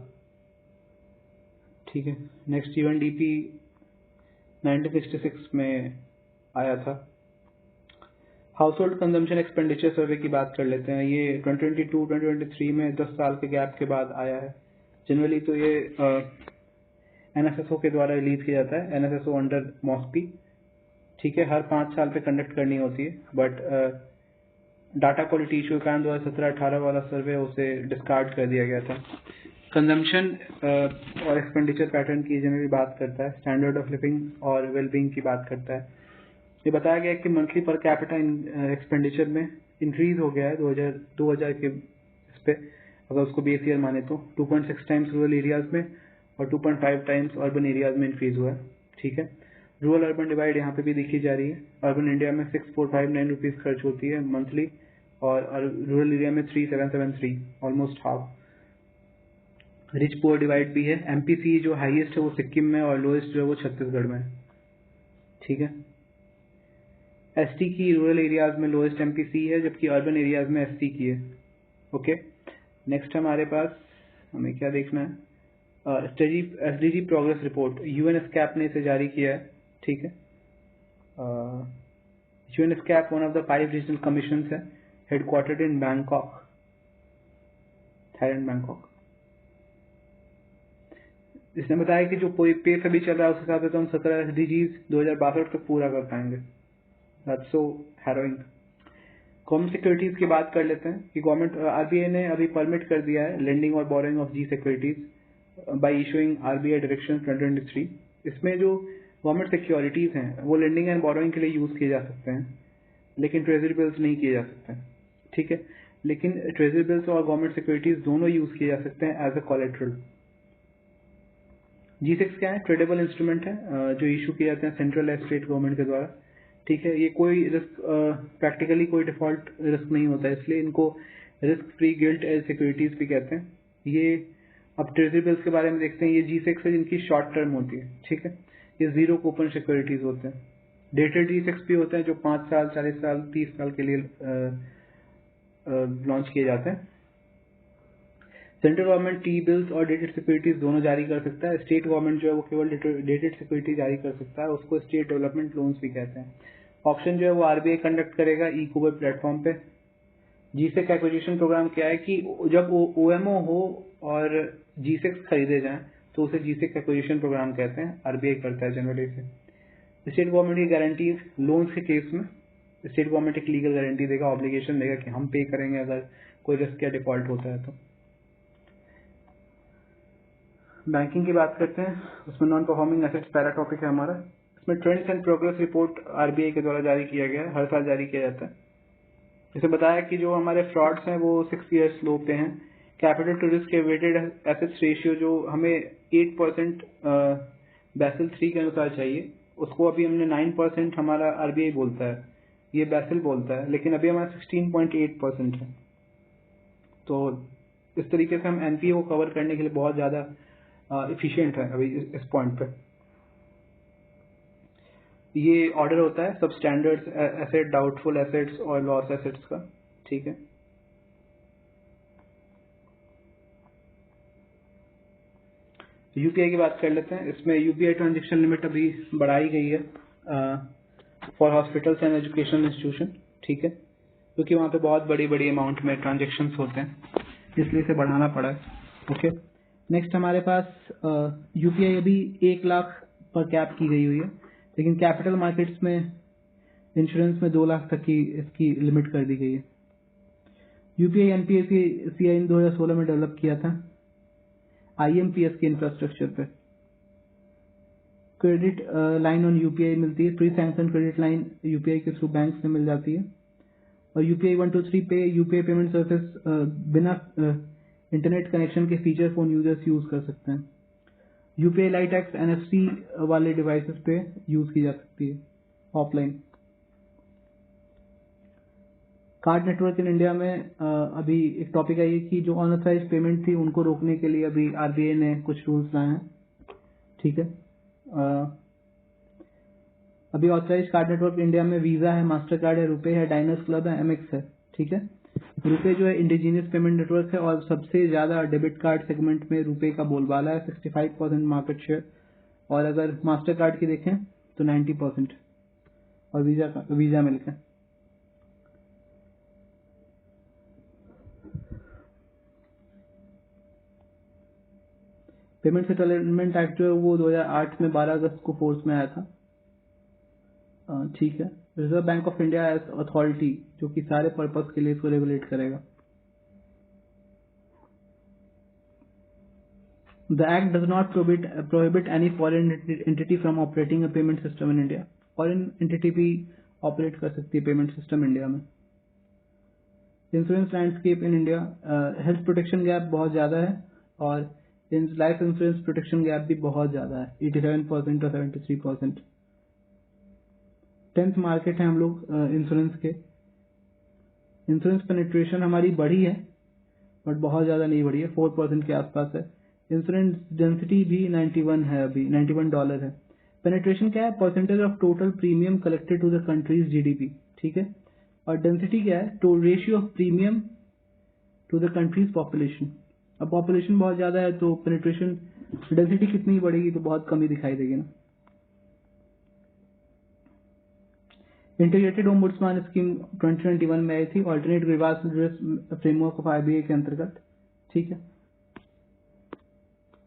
ठीक है। नेक्स्ट UNDP 1966 में आया था। हाउस होल्ड कंजम्पशन एक्सपेंडिचर सर्वे की बात कर लेते हैं। ये 2022-2023 में 10 साल के गैप के बाद आया है। जनरली तो ये NSSO के द्वारा रिलीज किया जाता है, NSSO अंडर मॉस्पी, ठीक है। हर 5 साल पे कंडक्ट करनी होती है, बट डाटा क्वालिटी इशू कान 2017-18 वाला सर्वे उसे डिस्कार्ड कर दिया गया था। कंजम्पशन और एक्सपेंडिचर पैटर्न की जनरली बात करता है, स्टैंडर्ड ऑफ लिविंग और वेलबींग की बात करता है। ये बताया गया कि मंथली पर कैपिटा एक्सपेंडिचर में इंक्रीज हो गया है 2000 के इस पे, अगर उसको बेस ईयर माने तो 2.6 टाइम्स रूरल एरियाज में और 2.5 टाइम्स अर्बन एरियाज में इंक्रीज हुआ है, ठीक है। रूरल अर्बन डिवाइड यहाँ पे भी देखी जा रही है। अर्बन इंडिया में 6459 रुपीज खर्च होती है मंथली और रूरल एरिया में 3773, almost half. Rich poor divide भी है। MPC जो हाईएस्ट है वो सिक्किम में और लोएस्ट जो है वो छत्तीसगढ़ में, ठीक है। ST की रूरल एरियाज में लोएस्ट MPC है, जबकि अर्बन एरियाज में ST की है, ओके। नेक्स्ट हमारे पास हमें क्या देखना है? SDG प्रोग्रेस रिपोर्ट, UNESCAP ने इसे जारी किया है, ठीक है। UNESCAP one of the 5 regional commission है, headquartered in Bangkok, Thailand Bangkok. इसने बताया कि जो पेस अभी चल रहा है उस हिसाब से तो हम 17 SDGs 2062 तक पूरा कर पाएंगे। That's so harrowing. Government securities की बात कर लेते हैं कि गवर्नमेंट RBI ने अभी परमिट कर दिया है लेंडिंग और borrowing of G securities by issuing RBI direction 2023। इसमें जो गवर्नमेंट सिक्योरिटीज हैं वो लेंडिंग एंड बोरोइंग के लिए यूज किए जा सकते हैं, लेकिन ट्रेजरी बिल्स नहीं किए जा सकते, ठीक है। लेकिन ट्रेजरी बिल्स और गवर्नमेंट सिक्योरिटीज दोनों यूज किए जा सकते हैं एज अ कोलेट्रल। G6 क्या है? ट्रेडेबल इंस्ट्रूमेंट है जो इशू किए जाते हैं सेंट्रल या स्टेट गवर्नमेंट के द्वारा, ठीक है। ये कोई रिस्क प्रैक्टिकली कोई डिफॉल्ट रिस्क नहीं होता है, इसलिए इनको risk free gilt as securities भी कहते हैं। ये अब ट्रेजरी बिल्स के बारे में देखते हैं। ये G6 है जिनकी शॉर्ट टर्म होती है, ठीक है। ये जीरो कूपन सिक्योरिटीज होते हैं। डेटेड G6 भी होते हैं जो 5 साल, 40 साल, 30 साल के लिए लॉन्च किए जाते हैं। सेंट्रल गवर्नमेंट टी बिल्स और डेटेड सिक्योरिटीज दोनों जारी कर सकता है। स्टेट गवर्नमेंट जो है वो केवल डेटेड सिक्योरिटी जारी कर सकता है, उसको स्टेट डेवलपमेंट लोन्स भी कहते हैं। ऑप्शन जो है वो आरबीआई कंडक्ट करेगा ई कुबेर प्लेटफॉर्म पे। जीसेक एक्विजिशन प्रोग्राम क्या है कि जब ओएमओ हो और जीसेक्स खरीदे जाएं तो उसे जीसेक एक्विजिशन प्रोग्राम कहते हैं, आरबीआई करता है जनरली से। स्टेट गवर्नमेंट की गारंटी लोन्स के केस में स्टेट गवर्नमेंट एक लीगल गारंटी देगा, ऑब्लिगेशन देगा कि हम पे करेंगे अगर कोई रिस्क या डिफॉल्ट होता है तो। बैंकिंग की बात करते हैं, उसमें नॉन परफॉर्मिंग एसेट्स पहला टॉपिक है हमारा। इसमें trends and progress report RBI के द्वारा जारी किया गया है, हर साल जारी किया जाता है। इसे बताया कि जो हमारे फ्रॉड्स हैं वो 6 ईयर्स लो पे हैं। कैपिटल टू रिस्क के वेटेड एसेट्स रेशियो जो हमें 8% बैसल 3 के अनुसार चाहिए, उसको अभी हमने 9% हमारा आरबीआई बोलता है, ये बैसल बोलता है, लेकिन अभी हमारा 16.8% है। तो इस तरीके से हम एनपीए को कवर करने के लिए बहुत ज्यादा इफिशिएंट है अभी इस पॉइंट पे। ये ऑर्डर होता है सब स्टैंडर्ड्स एसेट, डाउटफुल एसेट्स और लॉस एसेट्स का, ठीक है। यूपीआई की बात कर लेते हैं। इसमें यूपीआई ट्रांजेक्शन लिमिट अभी बढ़ाई गई है for hospitals and educational institution, ठीक है, क्योंकि वहाँ पे बहुत बड़ी बड़ी अमाउंट में ट्रांजेक्शन होते हैं, इसलिए इसे बढ़ाना पड़ा है, ओके। नेक्स्ट हमारे पास यूपीआई अभी 1 लाख पर कैप की गई हुई है, लेकिन कैपिटल मार्केट्स में इंश्योरेंस में 2 लाख तक की इसकी लिमिट कर दी गई है। यूपीआई एनपीएसीआई 2016 में डेवलप किया था आईएमपीएस के इंफ्रास्ट्रक्चर पे। क्रेडिट लाइन ऑन यूपीआई मिलती है, pre sanction credit line UPI के थ्रू बैंक से मिल जाती है। और यूपीआई 123 पे यूपीआई पेमेंट सर्विस बिना इंटरनेट कनेक्शन के फीचर फोन यूजर्स यूज कर सकते हैं। यूपीआई लाइट एक्स एनएफसी वाले डिवाइसेस पे यूज की जा सकती है offline. Card network in India में अभी एक टॉपिक आई है कि जो अनऑथराइज्ड पेमेंट थी उनको रोकने के लिए अभी आरबीआई ने कुछ रूल्स लाए हैं, ठीक है। अभी ऑथराइज्ड कार्ड नेटवर्क इंडिया में वीजा है, मास्टर कार्ड है, रुपे है, डायनर्स क्लब है, एमएक्स है, ठीक है। रुपे जो है इंडिजीनियस पेमेंट नेटवर्क है और सबसे ज्यादा डेबिट कार्ड सेगमेंट में रुपे का बोलबाला है, 65% मार्केट शेयर। और अगर मास्टर कार्ड की देखें तो 90% और वीजा मिलकर। पेमेंट सेटलमेंट एक्ट जो है वो 2008 में 12 अगस्त को फोर्स में आया था, ठीक है। Reserve bank of India as authority जो कि सारे पर्पस के लिए इसको रेगुलेट करेगा। The act does not prohibit any foreign entity from operating a payment system in India. Foreign entity भी ऑपरेट कर सकती है पेमेंट सिस्टम इंडिया में। Insurance landscape in India, health protection gap बहुत ज्यादा है और लाइफ इंश्योरेंस प्रोटेक्शन गैप भी बहुत ज्यादा है, 87% और 73%। 10th मार्केट है हम लोग इंश्योरेंस के। इंश्योरेंस पेनिट्रेशन हमारी बढ़ी है बट बहुत ज्यादा नहीं बढ़ी है, 4% के आसपास है। इंश्योरेंस डेंसिटी भी 91 है, अभी $91 है। पेनिट्रेशन क्या है? Percentage of total premium collected to the country's GDP, ठीक है। और डेंसिटी क्या है? तो ratio of premium to the country's population. अब पॉपुलेशन बहुत ज्यादा है तो पेनिट्रेशन डेंसिटी कितनी बढ़ेगी तो बहुत कमी दिखाई देगी ना। इंटीग्रेटेड ओम्बुड्समैन स्कीम 2021 में आई थी, alternate grievance framework of RBI के अंतर्गत, ठीक है।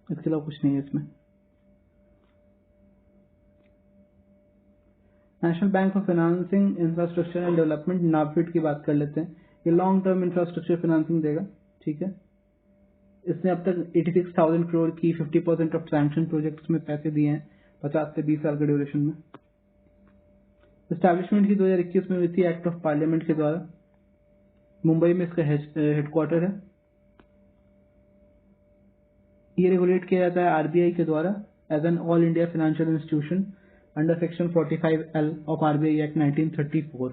इसके अलावा कुछ नहीं है इसमें। National bank for financing infrastructure and development, NaBFID की बात कर लेते हैं। ये लॉन्ग टर्म इंफ्रास्ट्रक्चर फाइनेंसिंग देगा, ठीक है। इसने अब तक 86,000 करोड़ की 50% ऑफ सैंक्शन प्रोजेक्ट्स में पैसे दिए हैं 50 से 20 साल के ड्यूरेशन में। एस्टैब्लिशमेंट की 2021 में हुई थी एक्ट ऑफ पार्लियामेंट के द्वारा। मुंबई में इसका हेडक्वार्टर है। ये रेगुलेट किया जाता है आरबीआई के द्वारा as an all India financial institution under section 45L of RBI act 1934।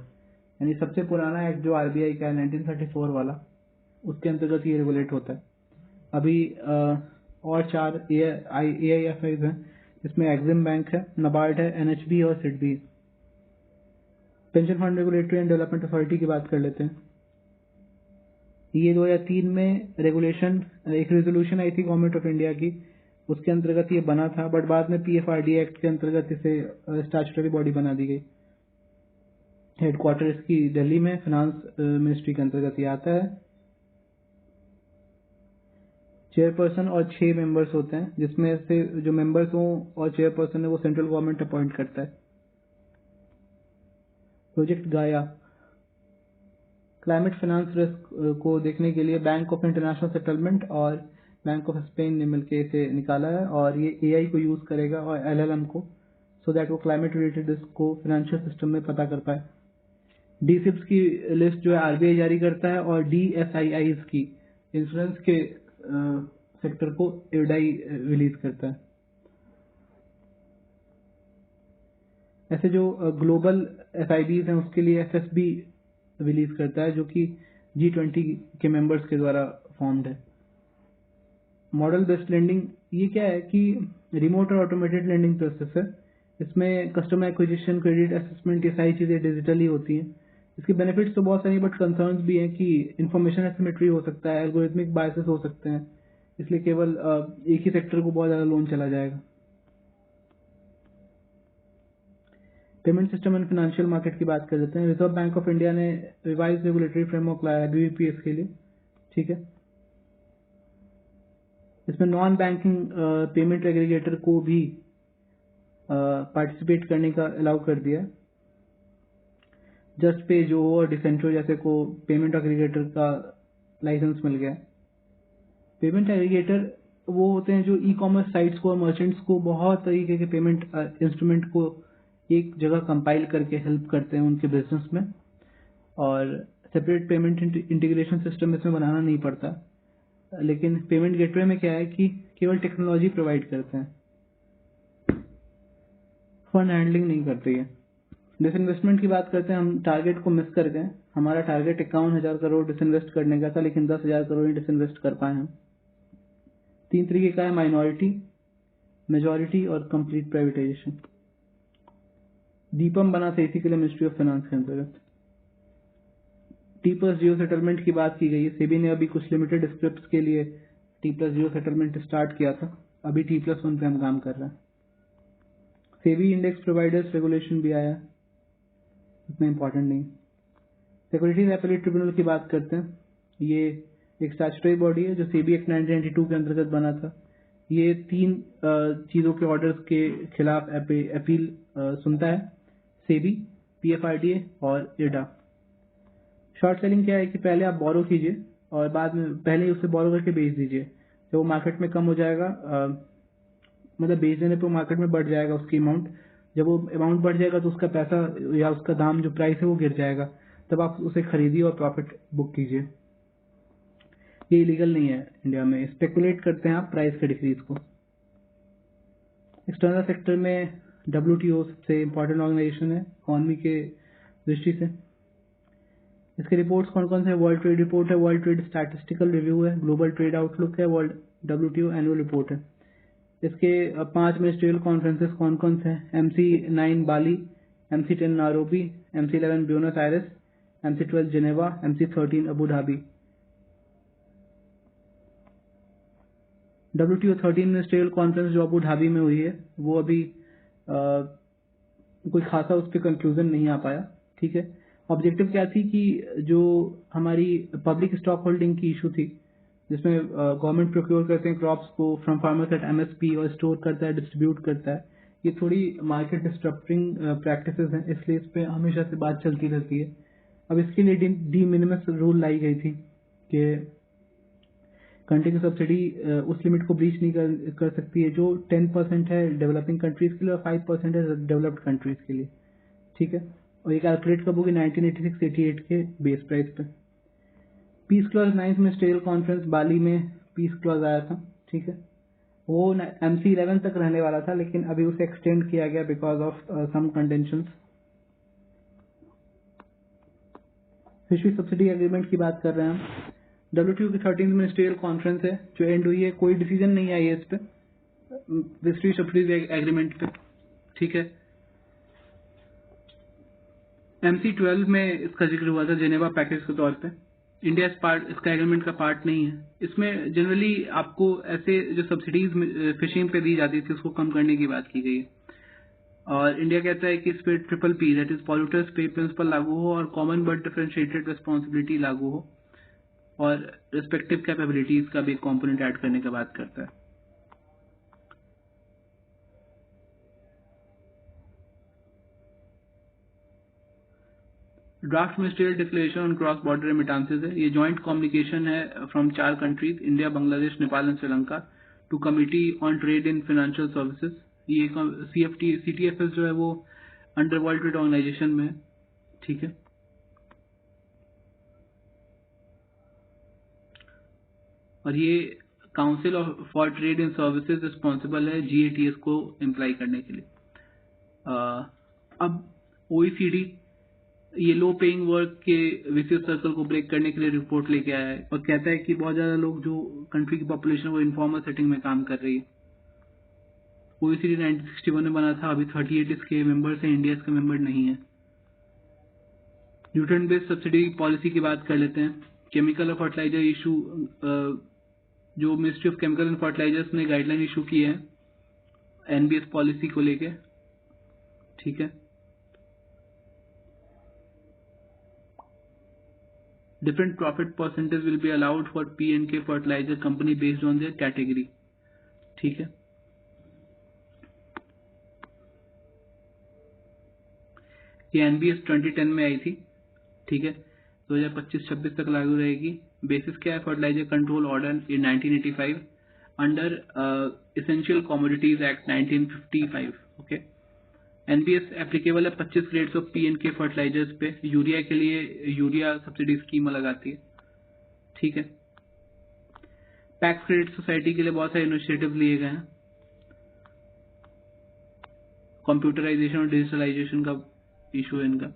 यानी सबसे पुराना एक्ट जो आरबीआई का है 1934 वाला, उसके अंतर्गत ये रेगुलेट होता है। अभी और 4 AIFIs हैं, जिसमें एक्सिम बैंक है, नबार्ड है, एनएचबी और SIDBI. Pension fund regulatory and development authority की बात कर लेते हैं। ये 2003 में रेगुलेशन, एक रेजोल्यूशन आई थी गवर्नमेंट ऑफ इंडिया की, उसके अंतर्गत ये बना था, बट बाद में PFRD एक्ट के अंतर्गत इसे स्टैट्यूटरी बॉडी बना दी गई। हेडक्वार्टर इसकी दिल्ली में, फाइनेंस मिनिस्ट्री के अंतर्गत ये आता है। चेयरपर्सन और 6 मेंबर्स होते हैं, जिसमें से जो मेंबर्स हों और चेयरपर्सन है वो सेंट्रल गवर्नमेंट अपॉइंट करता है। प्रोजेक्ट गाया क्लाइमेट फाइनेंस रिस्क को देखने के लिए बैंक ऑफ इंटरनेशनल सेटलमेंट और बैंक ऑफ स्पेन ने मिलकर इसे निकाला है, और ये AI को यूज करेगा और LLM को, सो दैट वो क्लाइमेट रिलेटेड रिस्क को फाइनेंशियल सिस्टम में पता कर पाए। DSIPs की लिस्ट जो है RBI जारी करता है, और DSIIs की इंश्योरेंस के सेक्टर को IRDAI रिलीज करता है। ऐसे जो ग्लोबल FIBs हैं उसके लिए FSB रिलीज करता है, जो कि G20 के मेंबर्स के द्वारा फॉर्म्ड है। मॉडल बेस्ड लेंडिंग ये क्या है कि रिमोट और ऑटोमेटेड लेंडिंग प्रोसेस है। इसमें कस्टमर एक्विजिशन, क्रेडिट असेसमेंट, ये सारी चीज़ें डिजिटली होती हैं। इसके बेनिफिट्स तो बहुत सारी, बट कंसर्न्स भी हैं कि इन्फॉर्मेशन एसिमेट्री हो सकता है, एल्गोरिथमिक बायसेस हो सकते हैं, इसलिए केवल एक ही सेक्टर को बहुत ज़्यादा लोन चला जाएगा। Payment system and financial market की बात कर लेते हैं। रिजर्व बैंक ऑफ इंडिया ने रिवाइज रेगुलेटरी फ्रेमवर्क लाया है BBPS के लिए, ठीक है। इसमें नॉन बैंकिंग पेमेंट एग्रीगेटर को भी पार्टिसिपेट करने का अलाउ कर दिया। जस्ट पे, जो और डिसेंट्रो जैसे को पेमेंट एग्रीगेटर का लाइसेंस मिल गया। पेमेंट एग्रीगेटर वो होते हैं जो ई-कॉमर्स साइट्स को और मर्चेंट्स को बहुत तरीके के पेमेंट इंस्ट्रूमेंट को एक जगह कंपाइल करके हेल्प करते हैं उनके बिजनेस में, और सेपरेट पेमेंट इंटीग्रेशन सिस्टम इसमें बनाना नहीं पड़ता। लेकिन पेमेंट गेटवे में क्या है कि केवल टेक्नोलॉजी प्रोवाइड करते हैं, फंड हैंडलिंग नहीं करते हैं। डिसइन्वेस्टमेंट की बात करते हैं, हम टारगेट को मिस कर गए। हमारा टारगेट 51,000 करोड़ डिसइन्वेस्ट करने का था, लेकिन 10,000 करोड़ ही डिसइन्वेस्ट कर पाए हम। 3 तरीके का है, माइनॉरिटी, मेजॉरिटी और कंप्लीट प्राइवेटाइजेशन। दीपम बना था इसी के लिए मिनिस्ट्री ऑफ फाइनेंस के अंतर्गत। T+0 सेटलमेंट की बात की गई है। सेबी ने अभी कुछ लिमिटेड स्क्रिप्ट्स के लिए T+0 सेटलमेंट स्टार्ट किया था, अभी T+1 पे हम काम कर रहे हैं। सेबी इंडेक्स प्रोवाइडर्स रेगुलेशन भी आया, इतना इंपॉर्टेंट नहीं। सिक्योरिटीज एपेलेट ट्रिब्यूनल की बात करते हैं। ये एक स्टैट्यूटरी बॉडी है जो सेबी एक्ट 1992 के अंतर्गत बना था। ये 3 चीज़ों के ऑर्डर्स के खिलाफ अपील सुनता है, सेबी, PFRDA और IRDA। शॉर्ट सेलिंग क्या है कि पहले आप बोरो कीजिए और बाद में पहले ही उससे बोरो करके बेच दीजिए। जब वो मार्केट में कम हो जाएगा, मतलब बेच देने पर मार्केट में बढ़ जाएगा उसकी अमाउंट। जब वो अमाउंट बढ़ जाएगा तो उसका पैसा या उसका दाम, जो प्राइस है, वो गिर जाएगा, तब आप उसे खरीदिए और प्रॉफिट बुक कीजिए। ये इलीगल नहीं है इंडिया में। स्पेकुलेट करते हैं आप प्राइस के डिक्रीज को। एक्सटर्नल सेक्टर में WTO सबसे इम्पोर्टेंट ऑर्गेनाइजेशन है इकोनॉमी के दृष्टि से। इसके रिपोर्ट्स कौन कौन से? वर्ल्ड ट्रेड रिपोर्ट है, वर्ल्ड ट्रेड स्टैटिस्टिकल रिव्यू है, ग्लोबल ट्रेड आउटलुक है, वर्ल्ड WTO एनुअल रिपोर्ट है। इसके 5 मिनिस्ट्रियल कॉन्फ्रेंसेस कौन कौन से हैं? MC9 बाली, MC10 Nairobi, MC11 Buenos Aires, MC12 Geneva, MC13 Abu Dhabi. WTO 13 ministerial conference जो अबू धाबी में हुई है, वो अभी कोई खासा उस पर कंक्लूजन नहीं आ पाया, ठीक है। ऑब्जेक्टिव क्या थी कि जो हमारी पब्लिक स्टॉक होल्डिंग की इशू थी, जिसमें गवर्नमेंट प्रोक्योर करते हैं क्रॉप्स को फ्रॉम फार्मर्स एट MSP और स्टोर करता है, डिस्ट्रीब्यूट करता है, ये थोड़ी मार्केट डिस्टर्बिंग प्रैक्टिसेस हैं, इसलिए इस पर हमेशा से बात चलती रहती है। अब इसके लिए डी मिनिमस रूल लाई गई थी कि कंट्री की सब्सिडी उस लिमिट को ब्रीच नहीं कर सकती है जो 10% है डेवलपिंग कंट्रीज के लिए और 5% है डेवलप्ड कंट्रीज के लिए, ठीक है। और ये कैलकुलेट कब होगी? 1986-88 के बेस प्राइस पे। Peace clause 9th ministerial conference Bali में पीस क्लॉज आया था, ठीक है। वो MC11 तक रहने वाला था, लेकिन अभी उसे एक्सटेंड किया गया because of some contentions. Fishery subsidy agreement की बात कर रहे हैं हम। WTO की 13th मिनिस्ट्रियल कॉन्फ्रेंस है जो एंड हुई है, कोई डिसीजन नहीं आई है इस पे, फिशरी सब्सिडी एग्रीमेंट पे, ठीक है। MC12 में इसका जिक्र हुआ था जेनेवा पैकेज के तौर पे। इंडिया इसका एग्रीमेंट का पार्ट नहीं है। इसमें जनरली आपको ऐसे जो सब्सिडीज फिशिंग पे दी जाती थी उसको कम करने की बात की गई है। और इंडिया कहता है कि इस पे ट्रिपल पी दैट इज पॉल्यूटर्स पे प्रिंसिपल लागू हो और कॉमन बट डिफरेंशिएटेड रिस्पॉन्सिबिलिटी लागू हो और रिस्पेक्टिव कैपेबिलिटीज का भी कंपोनेंट ऐड करने की बात करता है। Draft ministerial declaration on cross border remittances है। ये जॉइंट कम्युनिकेशन है from 4 countries India, Bangladesh, Nepal and Sri Lanka to committee on trade in financial services. ये CTFS जो है वो अंडर वर्ल्ड ट्रेड ऑर्गेनाइजेशन में है। ठीक है, और ये council for trade in services responsible है GATS को इम्प्लाई करने के लिए। अब OECD ये लो पेइंग वर्क के विशियस सर्कल को ब्रेक करने के लिए रिपोर्ट लेके आया है और कहता है कि बहुत ज्यादा लोग जो कंट्री की पॉपुलेशन वो इनफॉर्मल सेटिंग में काम कर रही है। OECD 1961 में बना था, अभी 38 इसके मेंबर्स हैं, इंडिया इसका मेंबर नहीं है। न्यूट्रिएंट बेस्ड सब्सिडी पॉलिसी की बात कर लेते हैं। केमिकल और फर्टिलाइजर इशू, जो ministry of chemical and fertilisers ने गाइडलाइन इशू की है NBS पॉलिसी को लेके। ठीक है, different profit percentage will be allowed for P&K fertilizer company based on their category। ठीक है, ये NBS 2010 में आई थी। ठीक है, 2025-26 तक लागू रहेगी। बेसिस क्या है? फर्टिलाइजर कंट्रोल ऑर्डर ये 1985 under essential commodities act 1955। Okay, NBS applicable है 25 ग्रेड्स ऑफ P&K फर्टिलाइजर्स पे। यूरिया के लिए यूरिया सब्सिडी स्कीम अलग आती है। ठीक है, पैक्स क्रेडिट सोसाइटी के लिए बहुत सारे इनिशिएटिव लिए गए हैं। कंप्यूटराइजेशन और डिजिटलाइजेशन का इशू है इनका।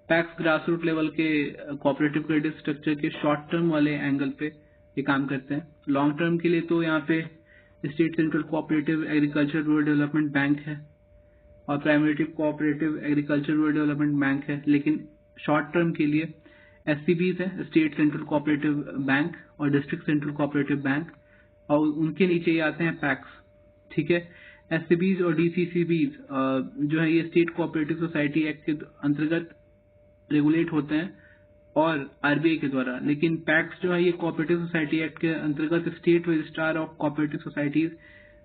पैक्स ग्रास रूट लेवल के कोऑपरेटिव क्रेडिट स्ट्रक्चर के शॉर्ट टर्म वाले एंगल पे ये काम करते हैं। लॉन्ग टर्म के लिए तो यहाँ पे state central cooperative agriculture rural development bank है और primary cooperative agriculture rural development bank है। लेकिन शॉर्ट टर्म के लिए SCBs है, स्टेट सेंट्रल कोऑपरेटिव बैंक और डिस्ट्रिक्ट सेंट्रल कोऑपरेटिव बैंक, और उनके नीचे ये आते हैं पैक्स। ठीक है, SCBs और DCCBs जो है ये स्टेट कोऑपरेटिव सोसाइटी एक्ट के अंतर्गत रेगुलेट होते हैं और RBI के द्वारा। लेकिन पैक्स जो है ये कोऑपरेटिव सोसाइटी एक्ट के अंतर्गत state registrar of cooperative societies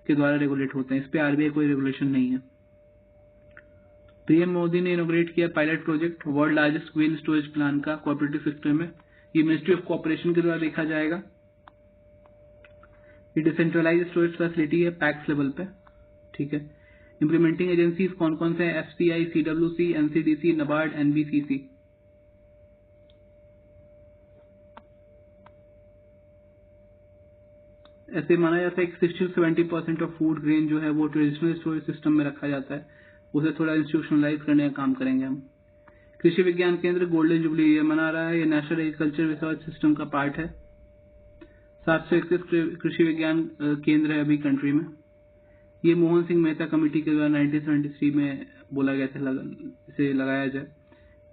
के द्वारा रेगुलेट होते हैं। इस पे RBI कोई रेगुलेशन नहीं है। PM मोदी ने इनोग्रेट किया pilot project world largest grain storage plan का कोऑपरेटिव सेक्टर में। ये मिनिस्ट्री ऑफ कोऑपरेशन के द्वारा देखा जाएगा। ये डिसेंट्रलाइज स्टोरेज फैसिलिटी है पैक्स लेवल पे। ठीक है, इम्प्लीमेंटिंग एजेंसीज कौन कौन से हैं? FCI, CWC, NCDC, NABARD, NBCC। ऐसे माना जाता है कि 60-70% ऑफ फूड ग्रेन जो है वो ट्रेडिशनल स्टोरेज सिस्टम में रखा जाता है, उसे थोड़ा इंस्टीट्यूशनलाइज करने का काम करेंगे हम। कृषि विज्ञान केंद्र गोल्डन जुबली ईयर मना रहा है। ये नेशनल एग्रीकल्चर रिसर्च सिस्टम का पार्ट है। 731 कृषि विज्ञान केंद्र है अभी कंट्री में। ये मोहन सिंह मेहता कमेटी के द्वारा 1973 में बोला गया था इसे लगाया जाए।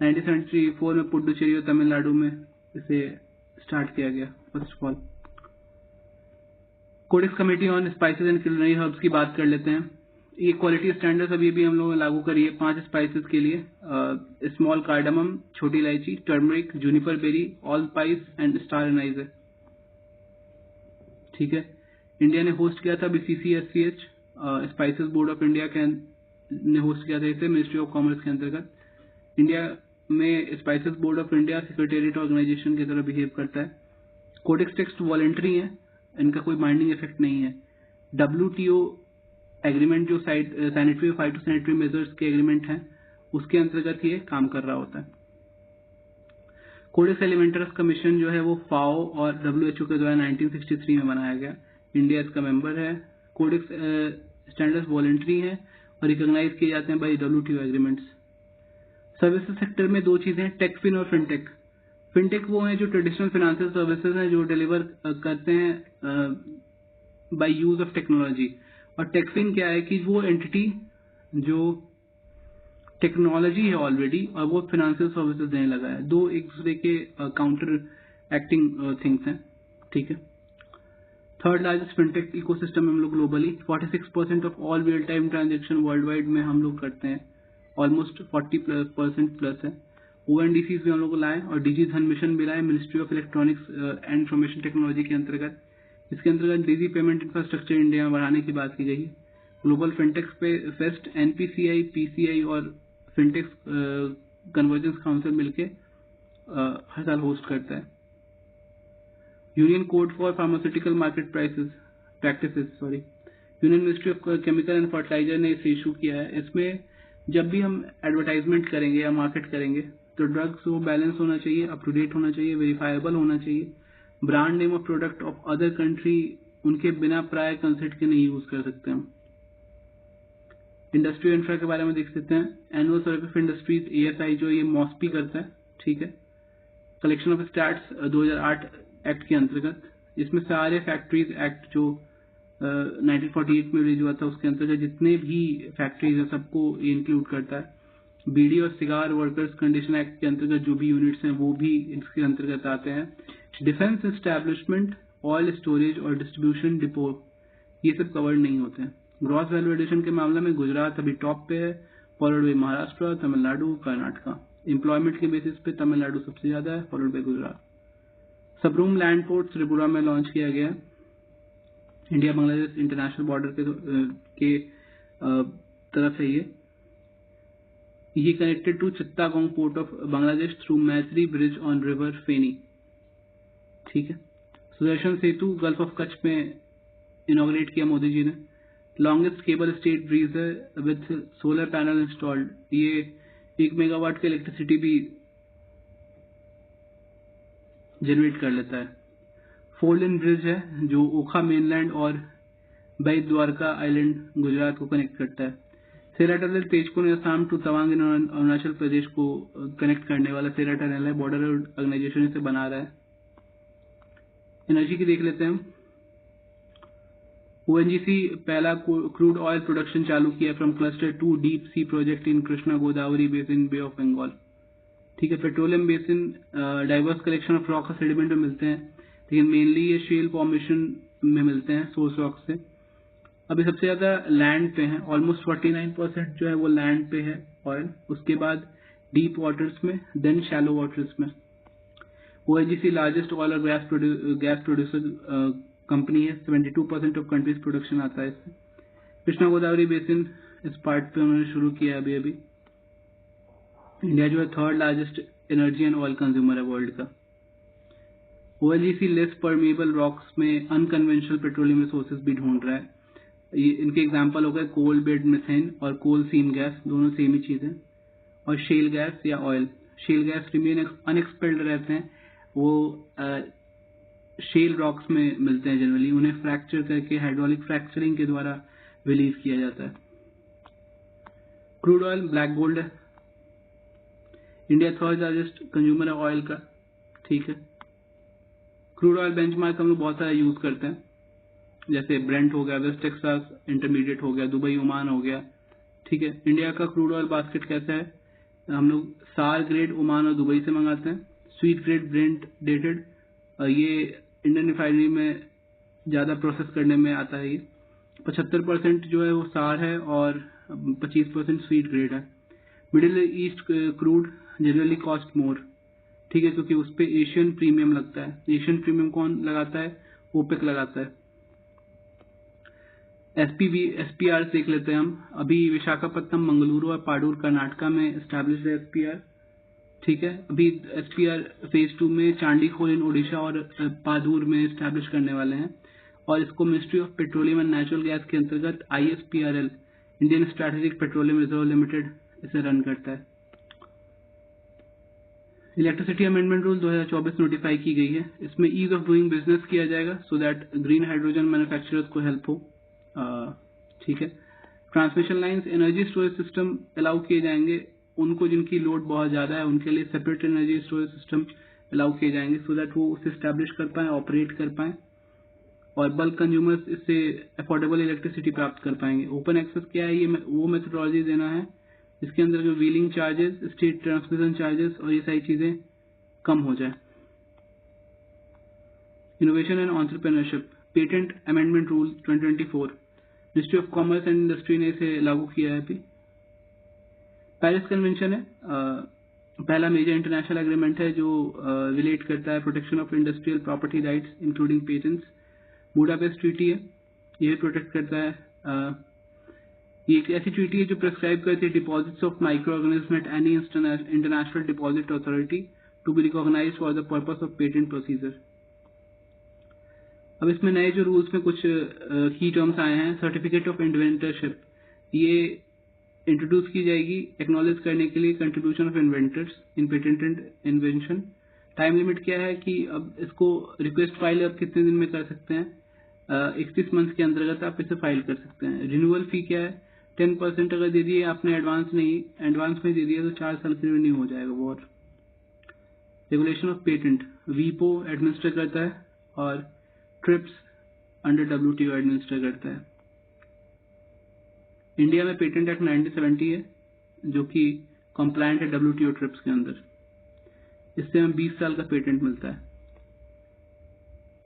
1974 में पुडुचेरी और तमिलनाडु में इसे स्टार्ट किया गया first of all. Codex committee on spices and culinary herbs की बात कर लेते हैं। ये क्वालिटी स्टैंडर्ड्स अभी भी हम लोगों ने लागू करी है 5 स्पाइसेस के लिए, स्मॉल कार्डमम, छोटी इलायची, turmeric, juniper berry, all spice and star anise है। ठीक है, इंडिया ने होस्ट किया था BCCSCH spices board of India ने होस्ट किया था इसे मिनिस्ट्री ऑफ कॉमर्स के अंतर्गत। इंडिया में spices board of India secretariat organisation की तरह बिहेव करता है। कोडेक्स टेक्स्ट वॉलंटरी है, इनका कोई बाइंडिंग इफेक्ट नहीं है। WTO एग्रीमेंट जो सैनिटरी और फाइटोसैनिटरी मेजर्स के एग्रीमेंट हैं उसके अंतर्गत ये काम कर रहा होता है। कोडेक्स एलिमेंटर्स कमीशन जो है वो FAO और WHO के द्वारा 1963 में बनाया गया। इंडिया इसका मेंबर है। कोडेक्स स्टैंडर्ड्स वॉलंटरी हैं और रिकॉग्नाइज किए जाते हैं by WTO agreements. Services sector में 2 चीजें, टेकफिन और फिनटेक। फिनटेक वो हैं जो ट्रेडिशनल फाइनेंशियल सर्विसेज हैं जो डिलीवर करते हैं बाय यूज ऑफ टेक्नोलॉजी, और टेकफिन क्या है कि वो एंटिटी जो टेक्नोलॉजी है ऑलरेडी और वो फाइनेंशियल सर्विसेज देने लगा है। 2 एक दूसरे के काउंटर एक्टिंग थिंग्स हैं, ठीक है। थर्ड लार्जेस्ट फिनटेक इकोसिस्टम हम लोग globally, 46% of all real time transaction world wide में हम लोग करते हैं, ऑलमोस्ट 40% प्लस है। ONDCs भी हम लोग को लाए और डिजी धन मिशन भी लाए, ministry of electronics and information technology के अंतर्गत। इसके अंतर्गत डिजी पेमेंट इंफ्रास्ट्रक्चर इंडिया में बढ़ाने की बात की गई है। Global fintech fest NPCI, PCI और फिनटेक कन्वर्जेंस काउंसिल मिलकर हर साल होस्ट करता है। Union code for pharmaceutical market practices union ministry of chemical and fertilizer ने इसे इशू किया है। इसमें जब भी हम एडवर्टाइजमेंट करेंगे या मार्केट करेंगे तो ड्रग्स वो बैलेंस होना चाहिए, अप टू डेट होना चाहिए, वेरीफाइबल होना चाहिए। Brand name of product of other country उनके बिना प्रायर कंसेंट के नहीं यूज कर सकते हम। इंडस्ट्रियल इंफ्रा के बारे में देख सकते हैं। Annual survey of industries ASI जो ये मॉस्पी करता है, ठीक है। कलेक्शन ऑफ स्टैट्स 2008 एक्ट के अंतर्गत, इसमें सारे फैक्ट्रीज एक्ट जो 1948 में रिलीज हुआ था उसके अंतर्गत जितने भी फैक्ट्रीज है सबको इंक्लूड करता है। बीड़ी और सिगार वर्कर्स कंडीशन एक्ट के अंतर्गत जो भी यूनिट्स हैं वो भी इसके अंतर्गत आते हैं। डिफेंस एस्टैब्लिशमेंट, ऑयल स्टोरेज और डिस्ट्रीब्यूशन डिपो ये सब कवर्ड नहीं होते हैं। ग्रॉस वैल्यू एडिशन के मामले में गुजरात अभी टॉप पे है, followed by Maharashtra, Tamil Nadu, Karnataka. Employment के बेसिस पे तमिलनाडु सबसे ज्यादा है, followed by Gujarat. Sabroom land port Tripura में लॉन्च किया गया है। इंडिया बांग्लादेश इंटरनेशनल बॉर्डर के तरफ है ये connected to Chittagong port of Bangladesh through Maitri bridge on river Feni, ठीक है। सुदर्शन सेतु गल्फ ऑफ कच्छ में इनॉग्रेट किया मोदी जी ने। लॉन्गेस्ट केबल स्टेट ब्रिज है विद सोलर पैनल इंस्टॉल्ड, ये 1 मेगावाट का इलेक्ट्रिसिटी भी जनरेट कर लेता है। फोल्ड इन ब्रिज है जो ओखा मेनलैंड और बैत द्वारका आइलैंड गुजरात को कनेक्ट करता है। सेरा टनल तेजपुर असम टू तवांग इन अरुणाचल प्रदेश को कनेक्ट करने वाला सेरा टनल है, बॉर्डर ऑर्गेनाइजेशन इसे बना रहा है। एनर्जी की देख लेते हैं हम। ONGC पहला क्रूड ऑयल प्रोडक्शन चालू किया from cluster 2 deep sea project in Krishna Godavari basin, bay of Bengal, ठीक है। Petroleum basin diverse collection of rock और सेडिमेंट में मिलते हैं, लेकिन मेनली ये शेल फॉर्मेशन में मिलते हैं सोर्स रॉक से। अभी सबसे ज्यादा लैंड पे है, ऑलमोस्ट 49% जो है वो लैंड पे है ऑयल, उसके बाद डीप वाटर्स में, देन शैलो वाटर्स में। ONGC लार्जेस्ट ऑयल और गैस प्रोड्यूसर कंपनी है, 72% ऑफ कंट्रीज प्रोडक्शन आता है इससे। कृष्णा गोदावरी बेसिन इस पार्ट पे उन्होंने शुरू किया अभी अभी। इंडिया जो है third largest energy and oil consumer है वर्ल्ड का। ONGC लेस परमेबल रॉक्स में अनकन्वेंशनल पेट्रोलियम रिसोर्सेज भी ढूंढ रहा है। ये इनके एग्जांपल हो गए कोल बेड मिथेन और कोल सीम गैस, दोनों सेम ही चीज है। और शेल गैस या ऑयल, शेल गैस रिमेन अनएक्सपेल्ड रहते हैं, वो शेल रॉक्स में मिलते हैं जनरली, उन्हें फ्रैक्चर करके हाइड्रोलिक फ्रैक्चरिंग के द्वारा रिलीज किया जाता है। क्रूड ऑयल ब्लैक गोल्ड है। इंडिया थर्ड लार्जेस्ट कंज्यूमर है ऑयल का, ठीक है। क्रूड ऑयल बेंचमार्क हम लोग बहुत सारा यूज करते हैं, जैसे ब्रेंट हो गया, वेस्ट टेक्सास इंटरमीडिएट हो गया, दुबई ओमान हो गया, ठीक है। इंडिया का क्रूड ऑयल बास्केट कैसा है, हम लोग सार ग्रेड ओमान और दुबई से मंगाते हैं। स्वीट ग्रेड ब्रेंट डेटेड ये इंडियन रिफाइनरी में ज्यादा प्रोसेस करने में आता है। ये 75% जो है वो सार है और 25% स्वीट ग्रेड है। Middle east crude generally cost more, ठीक है, क्योंकि उस पर एशियन प्रीमियम लगता है। एशियन प्रीमियम कौन लगाता है, ओपेक लगाता है। SPR देख लेते हैं हम। अभी विशाखापट्टनम, मंगलुरु और पाडूर कर्नाटका में एस्टैब्लिश्ड है SPR, ठीक है। अभी SPR फेज 2 में चांडीखोल इन ओडिशा और पादूर में एस्टैब्लिश करने वाले हैं, और इसको ministry of petroleum and natural gas के अंतर्गत ISPRL Indian strategic petroleum reserve limited इसे रन करता है। इलेक्ट्रिसिटी अमेंडमेंट रूल 2024 नोटिफाई की गई है। इसमें ईज ऑफ डूइंग बिजनेस किया जाएगा so that green hydrogen manufacturers को हेल्प हो, ठीक है। Transmission lines, energy storage system allow किए जाएंगे उनको जिनकी लोड बहुत ज्यादा है, उनके लिए separate energy storage system allow किए जाएंगे सो दैट वो उसे स्टैब्लिश कर पाए, ऑपरेट कर पाए, और बल्क कंज्यूमर्स इससे अफोर्डेबल इलेक्ट्रिसिटी प्राप्त कर पाएंगे। ओपन एक्सेस क्या है, ये वो मेथोडोलॉजी देना है इसके अंदर जो wheeling charges, state transmission charges और ये सारी चीजें कम हो जाए। Innovation and entrepreneurship, patent amendment rule 2024, ministry of commerce and industry ने इसे लागू किया है अभी। पेरिस कन्वेंशन है, पहला मेजर इंटरनेशनल एग्रीमेंट है जो रिलेट करता है protection of industrial property rights including patents. Budapest treaty है, ये प्रोटेक्ट करता है, ये एक ऐसी ट्रीटी है जो प्रिस्क्राइब करती है deposits of micro organism at any international deposit authority to be recognized for the purpose of patent procedure. अब इसमें नए जो रूल्स में कुछ की टर्म्स आए हैं। सर्टिफिकेट ऑफ इन्वेंटरशिप, ये इंट्रोड्यूस की जाएगी एक्नॉलेज करने के लिए contribution of inventors in patented invention. Time limit क्या है कि अब इसको रिक्वेस्ट फाइल आप कितने दिन में कर सकते हैं, 31 मंथ के अंतर्गत आप इसे फाइल कर सकते हैं। रिन्यूअल फी क्या है, 10% अगर दे दिए आपने एडवांस में दे दिया तो 4 साल के लिए नहीं हो जाएगा वो। और रेगुलेशन ऑफ पेटेंट, वीपो एडमिनिस्टर करता है और ट्रिप्स अंडर WTO एडमिनिस्टर करता है। इंडिया में पेटेंट एक्ट 1970 है जो कि कंप्लायंट है WTO ट्रिप्स के अंदर। इससे हमें 20 साल का पेटेंट मिलता है।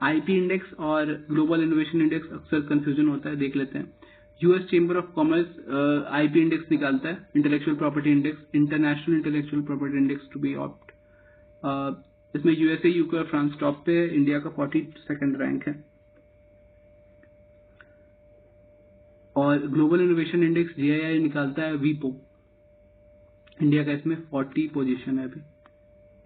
आईपी इंडेक्स और ग्लोबल इनोवेशन इंडेक्स अक्सर कंफ्यूजन होता है, देख लेते हैं। US chamber of commerce IP index निकालता है, intellectual property index, international intellectual property index to be opt. इसमें यूएसए, यूके और फ्रांस टॉप पे है, इंडिया का 42nd रैंक है। और ग्लोबल इनोवेशन इंडेक्स GII निकालता है वीपो, इंडिया का इसमें 40 पोजीशन है अभी।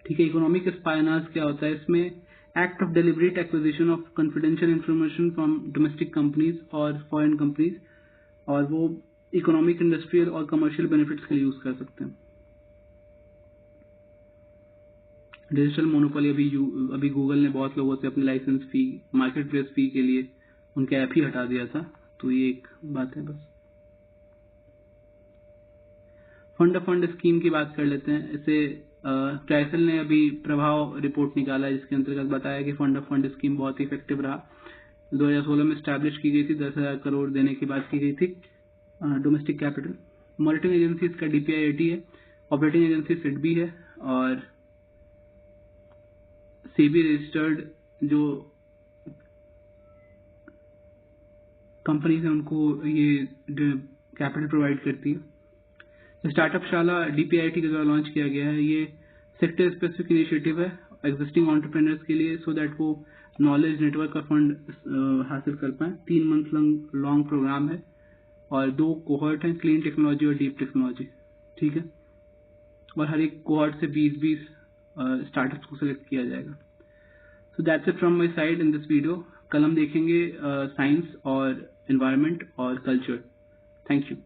ठीक है। इकोनॉमिक स्पाइनाज क्या होता है, इसमें act of deliberate acquisition of confidential information from domestic companies और फॉरेन कंपनीज, और वो इकोनॉमिक, इंडस्ट्रियल और कमर्शियल बेनिफिट्स के लिए यूज कर सकते हैं। डिजिटल मोनोपोली, अभी गूगल ने बहुत लोगों से अपनी लाइसेंस फी, मार्केट प्लेस फी के लिए उनका ऐप ही हटा दिया था, तो ये एक बात है। बस फंड ऑफ फंड स्कीम की बात कर लेते हैं। इसे ट्राइसल ने अभी प्रभाव रिपोर्ट निकाला है जिसके अंतर्गत बताया कि फंड ऑफ फंड स्कीम बहुत ही इफेक्टिव रहा। 2016 में स्टैब्लिश की गई थी, 10,000 करोड़ देने की बात की गई थी डोमेस्टिक कैपिटल। मॉनिटरिंग एजेंसीज का DPIIT है, ऑपरेटिंग एजेंसी SIDBI है, और सेबी रजिस्टर्ड जो कंपनीज है उनको ये कैपिटल प्रोवाइड करती है। स्टार्टअप शाला DPIIT के द्वारा लॉन्च किया गया है। ये सेक्टर स्पेसिफिक इनिशिएटिव है एग्जिस्टिंग एंटरप्रेन्योर्स के लिए, सो दैट वो नॉलेज नेटवर्क का फंड हासिल कर पाए। 3 मंथ लॉन्ग प्रोग्राम है और 2 कोहर्ट हैं, क्लीन टेक्नोलॉजी और डीप टेक्नोलॉजी। ठीक है। और हर एक कोहर्ट से 20-20 स्टार्टअप्स को सिलेक्ट किया जाएगा। So that's it from my side in this video. कल हम देखेंगे साइंस और एनवायरनमेंट और कल्चर। Thank you.